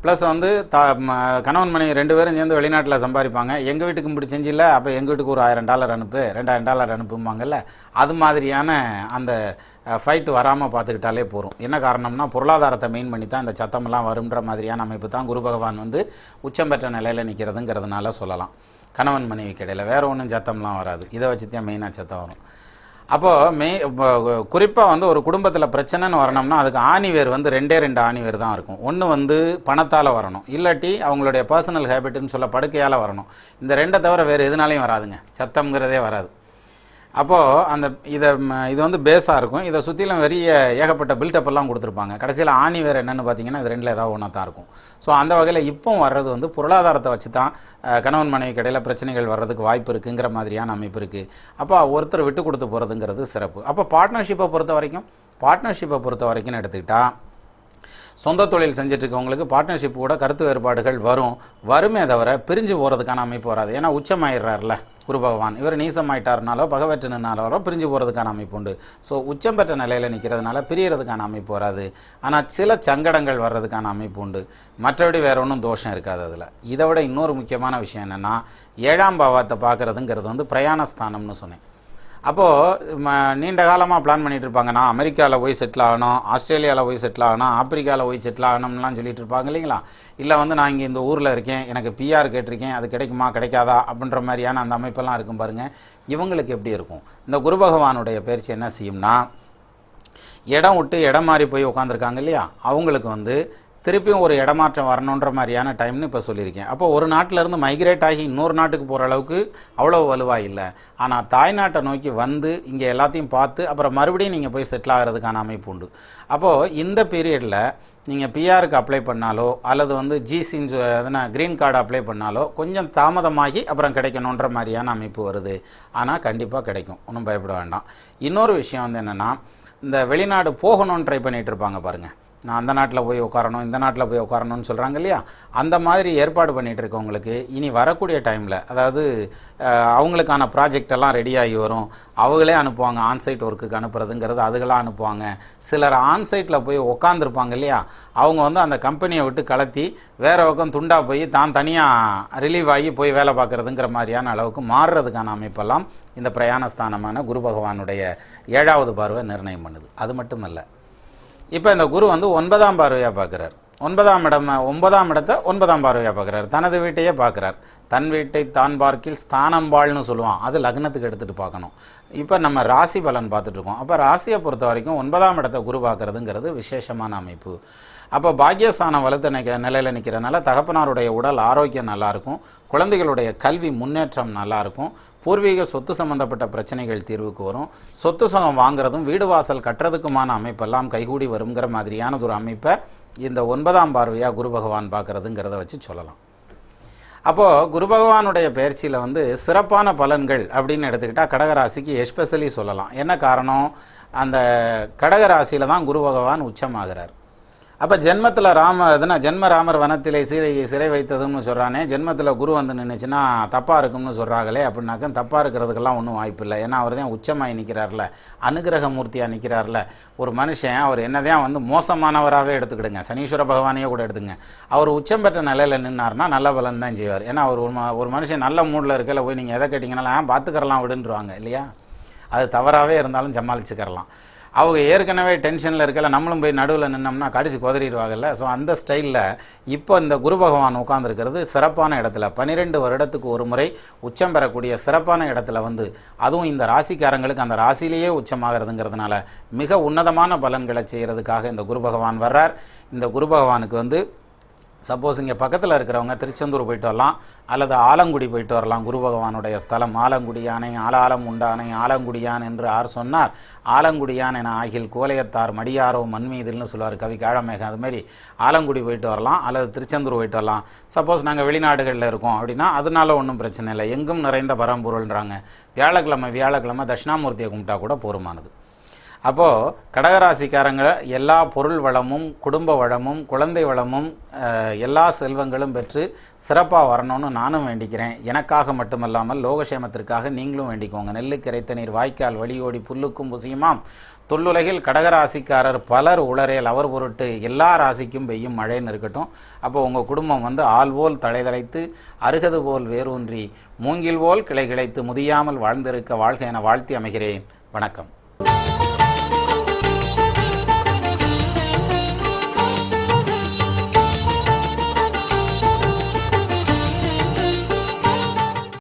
[SPEAKER 1] ப்ளஸ் வந்து கணவன் மனைவி 2 பேரும் சேர்ந்து வெளிநாட்டில் சம்பாதிப்பாங்க. எங்கள் வீட்டுக்கு இப்படி செஞ்சில்ல, அப்போ எங்கள் வீட்டுக்கு ஒரு $1000 அனுப்பு, $2000 அனுப்பும்பாங்கல்ல. அது மாதிரியான அந்த ஃபைட்டு வராமல் பார்த்துக்கிட்டாலே போகும். என்ன காரணம்னா பொருளாதாரத்தை மெயின் பண்ணி தான் இந்த சத்தமெல்லாம் வரும்ன்ற மாதிரியான அமைப்பு தான் குரு பகவான் வந்து உச்சம் பெற்ற நிலையில் நிற்கிறதுங்கிறதுனால சொல்லலாம். கணவன் மனைவிக்கு இடையில் வேறு ஒன்றும் சத்தம்லாம் வராது. இதை வச்சு தான் மெயினாக சத்தம் வரும். அப்போது குறிப்பாக வந்து ஒரு குடும்பத்தில் பிரச்சனைன்னு வரணும்னா அதுக்கு ஆணிவேர் வந்து 2 ஆணிவேர் தான் இருக்கும். ஒன்று வந்து பணத்தால் வரணும், இல்லாட்டி அவங்களுடைய பர்சனல் ஹேபிட்டுன்னு சொல்ல படுக்கையால் வரணும். இந்த 2 தவிர வேறு எதுனாலையும் வராதுங்க, சத்தம்ங்கிறதே வராது. அப்போது இது வந்து பேஸாக இருக்கும். இதை சுற்றிலும் பெரிய ஏகப்பட்ட பில்டப்பெல்லாம் கொடுத்துருப்பாங்க. கடைசியில் ஆணி வேறு என்னென்னு பார்த்தீங்கன்னா இது 2ல் ஏதாவது ஒன்றா தான் இருக்கும். ஸோ அந்த வகையில் இப்போ வர்றது வந்து பொருளாதாரத்தை வச்சு தான் கணவன் மனைவி இடையில் பிரச்சனைகள் வர்றதுக்கு வாய்ப்பு இருக்குங்கிற மாதிரியான அமைப்பு இருக்குது. அப்போ ஒருத்தர் விட்டு கொடுத்து போகிறதுங்கிறது சிறப்பு. அப்போ பார்ட்னர்ஷிப்பை பொறுத்த வரைக்கும் எடுத்துக்கிட்டால் சொந்த தொழில் செஞ்சிட்ருக்கவங்களுக்கு பார்ட்னர்ஷிப் கூட கருத்து வேறுபாடுகள் வருமே தவிர பிரிஞ்சு போகிறதுக்கான அமைப்பு வராது. ஏன்னா உச்சமாயிடுறாருல குரு பகவான். இவர் நீசமாயிட்டாருனாலோ பகவற்று நின்னாலோ பிரிஞ்சு போகிறதுக்கான அமைப்பு உண்டு. ஸோ உச்சம் பெற்ற நிலையில் நிற்கிறதுனால பிரியறதுக்கான அமைப்பு வராது. ஆனால் சில சங்கடங்கள் வர்றதுக்கான அமைப்பு உண்டு. மற்றபடி வேறு ஒன்றும் தோஷம் இருக்காது அதில். இதை விட இன்னொரு முக்கியமான விஷயம் என்னென்னா 7ஆம் பாவத்தை பார்க்குறதுங்கிறது வந்து பிரயாணஸ்தானம்னு சொன்னேன். அப்போது நீண்ட காலமாக பிளான் பண்ணிகிட்டு இருப்பாங்க, நான் அமெரிக்காவில் போய் செட்டில் ஆகணும், ஆஸ்திரேலியாவில் போய் செட்டில் ஆகணும், ஆப்பிரிக்காவில் போய் செட்டில் ஆகணும்லாம் சொல்லிட்டு இருப்பாங்க இல்லைங்களா. இல்லை வந்து நான் இங்கே இந்த ஊரில் இருக்கேன், எனக்கு பிஆர் கேட்டிருக்கேன், அது கிடைக்குமா கிடைக்காதா அப்படின்ற மாதிரியான அந்த அமைப்பெல்லாம் இருக்கும் பாருங்கள். இவங்களுக்கு எப்படி இருக்கும்? இந்த குரு பகவானுடைய பயிற்சி என்ன செய்யும்னா, இடம் விட்டு இடம் மாறி போய் உட்காந்துருக்காங்க இல்லையா, அவங்களுக்கு வந்து திருப்பியும் ஒரு இடமாற்றம் வரணுன்ற மாதிரியான டைம்னு இப்போ சொல்லியிருக்கேன். அப்போ ஒரு நாட்டிலேருந்து மைக்ரேட் ஆகி இன்னொரு நாட்டுக்கு போகிற அளவுக்கு அவ்வளோ வலுவாக இல்லை. ஆனால் தாய்நாட்டை நோக்கி வந்து இங்கே எல்லாத்தையும் பார்த்து அப்புறம் மறுபடியும் நீங்கள் போய் செட்டில் ஆகிறதுக்கான அமைப்பு உண்டு. அப்போது இந்த பீரியடில் நீங்கள் பிஆருக்கு அப்ளை பண்ணாலோ அல்லது வந்து ஜிசின்னு எதனா க்ரீன் கார்டு அப்ளை பண்ணாலோ கொஞ்சம் தாமதமாகி அப்புறம் கிடைக்கணுன்ற மாதிரியான அமைப்பு வருது. ஆனால் கண்டிப்பாக கிடைக்கும், ஒன்றும் பயப்பட வேண்டாம். இன்னொரு விஷயம் வந்து என்னென்னா, இந்த வெளிநாடு போகணும்னு ட்ரை பண்ணிகிட்டு இருப்பாங்க பாருங்கள். நான் அந்த நாட்டில் போய் உட்காரணும், இந்த நாட்டில் போய் உட்காரணும்னு சொல்கிறாங்க இல்லையா. அந்த மாதிரி ஏற்பாடு பண்ணிகிட்டு இருக்கவங்களுக்கு இனி வரக்கூடிய டைமில், அதாவது அவங்களுக்கான ப்ராஜெக்ட் எல்லாம் ரெடியாகி வரும். அவங்களே அனுப்புவாங்க, ஆன்சைட் ஒர்க்குக்கு அனுப்புறதுங்கிறது அதுகளாக அனுப்புவாங்க. சிலர் ஆன்சைட்டில் போய் உட்காந்துருப்பாங்க இல்லையா, அவங்க வந்து அந்த கம்பெனியை விட்டு கலத்தி வேறு பக்கம் துண்டாக போய் தான் தனியாக ரிலீவ் ஆகி போய் வேலை பார்க்குறதுங்கிற மாதிரியான அளவுக்கு மாறுறதுக்கான அமைப்பெல்லாம் இந்த பிரயாணஸ்தானமான குரு பகவானுடைய 7வது பார்வை நிர்ணயம் பண்ணுது. அது மட்டும் இல்லை, இப்போ இந்த குரு வந்து 9ஆம் பார்வையாக பார்க்குறார். 9ஆம் இடத்தை 9ஆம் பார்வையாக பார்க்குறார். தனது வீட்டையே பார்க்குறார். தன் வீட்டை தான் பார்க்கில் ஸ்தானம்பாள்னு சொல்லுவான். அது லக்னத்துக்கு எடுத்துகிட்டு பார்க்கணும். இப்போ நம்ம ராசி பலன் பார்த்துட்ருக்கோம். அப்போ ராசியை பொறுத்த வரைக்கும் 9ஆம் இடத்தை குரு பார்க்குறதுங்கிறது விசேஷமான அமைப்பு. அப்போ பாக்கியஸ்தானம் வலுத்த நிலையில் நிற்கிறதுனால தகப்பனாருடைய உடல் ஆரோக்கியம் நல்லாயிருக்கும், குழந்தைகளுடைய கல்வி முன்னேற்றம் நல்லாயிருக்கும், பூர்வீக சொத்து சம்பந்தப்பட்ட பிரச்சனைகள் தீர்வுக்கு வரும், சொத்து சுகம் வாங்குறதும் வீடு வாசல் கட்டுறதுக்குமான அமைப்பெல்லாம் கைகூடி வருங்கிற மாதிரியானது ஒரு அமைப்பை இந்த 9ஆம் பார்வையாக குரு பகவான் பார்க்குறதுங்கிறத வச்சு சொல்லலாம். அப்போது குரு பகவானுடைய பயிற்சியில் வந்து சிறப்பான பலன்கள் அப்படின்னு எடுத்துக்கிட்டால் கடகராசிக்கு எஸ்பெஷலி சொல்லலாம். என்ன காரணம்? அந்த கடகராசியில் தான் குரு பகவான் உச்சமாகிறார். அப்போ ஜென்மத்தில் ஜென்ம ராமர் வனத்திலே சீதையை சிறை வைத்ததுன்னு சொல்கிறானே, ஜென்மத்தில் குரு வந்து நின்றுச்சுன்னா தப்பாக இருக்கும்னு சொல்கிறாங்களே. அப்படின்னாக்க தப்பாக இருக்கிறதுக்கெல்லாம் ஒன்றும் வாய்ப்பு இல்லை. ஏன்னா அவர் தான் உச்சமாகி நிற்கிறார்ல, அனுகிரக மூர்த்தியாக நிற்கிறார்ல. ஒரு மனுஷன் அவர் என்னதான் வந்து மோசமானவராகவே எடுத்துக்கிடுங்க, சனீஸ்வர பகவானையே கூட எடுத்துங்க, அவர் உச்சம் பெற்ற நிலையில் நின்னார்னா நல்ல பலன் தான் செய்வார். ஏன்னா அவர் ஒரு மனுஷன் நல்ல மூடில் இருக்கல போய் நீங்கள் எதை கேட்டிங்கனாலும் பார்த்துக்கறலாம் விடுன்றுவாங்க இல்லையா. அது தவறாகவே இருந்தாலும் சமாளிச்சுக்கரலாம். அவங்க ஏற்கனவே டென்ஷனில் இருக்கல, நம்மளும் போய் நடுவில் நின்னோம்னா கடிச்சு குதறிடுவாங்கல்ல. ஸோ அந்த ஸ்டைலில் இப்போ இந்த குரு பகவான் உட்காந்துருக்கிறது சிறப்பான இடத்துல 12 வருடத்துக்கு ஒரு முறை உச்சம் பெறக்கூடிய சிறப்பான இடத்துல வந்து, அதுவும் இந்த ராசிக்காரங்களுக்கு அந்த ராசியிலேயே உச்சமாகிறதுங்கிறதுனால மிக உன்னதமான பலன்களை செய்கிறதுக்காக இந்த குரு பகவான் வர்றார். இந்த குரு பகவானுக்கு வந்து சப்போஸ் இங்கே பக்கத்தில் இருக்கிறவங்க திருச்செந்தூர் போயிட்டு வரலாம், அல்லது ஆலங்குடி போயிட்டு வரலாம். குரு பகவானுடைய ஸ்தலம் ஆலங்குடியானை ஆலாலம் உண்டானை ஆலங்குடியான் என்று ஆர் சொன்னார், ஆலங்குடியான் என ஆகில் கோலையத்தார் மடியாரோ மண்மீதில்னு சொல்லுவார் கவி காழமேகம். அதுமாரி ஆலங்குடி போயிட்டு வரலாம், அல்லது திருச்செந்தூர் போயிட்டு வரலாம். சப்போஸ் நாங்கள் வெளிநாடுகளில் இருக்கோம் அப்படின்னா அதனால ஒன்றும் பிரச்சனை இல்லை. எங்கும் நிறைந்த பரம்பொருள்ன்றாங்க. வியாழக்கிழமை தட்சிணாமூர்த்தியை கும்பிட்டா கூட போருமானது. அப்போது கடகராசிக்காரங்க எல்லா பொருள் வளமும் குடும்ப வளமும் குழந்தை வளமும் எல்லா செல்வங்களும் பெற்று சிறப்பாக வரணும்னு நானும் வேண்டிக்கிறேன். எனக்காக மட்டுமல்லாமல் லோகக்ஷேமத்திற்காக நீங்களும் வேண்டிக்கோங்க. நெல்லுக்கு இறைத்த நீர் வாய்க்கால் வழியோடி புல்லுக்கும் புசியுமாம். தொல்லுலகில் கடகராசிக்காரர் பலர் உளரேல் அவர் பொருட்டு எல்லா ராசிக்கும் பெய்யும் மழைன்னு இருக்கட்டும். அப்போ உங்கள் குடும்பம் ஆள் போல் தலைதலைத்து அருகது போல் வேரூன்றி மூங்கில் போல் கிளை கிளைத்து முதியாமல் வாழ்ந்திருக்க வாழ்க என வாழ்த்தி அமைகிறேன். வணக்கம்.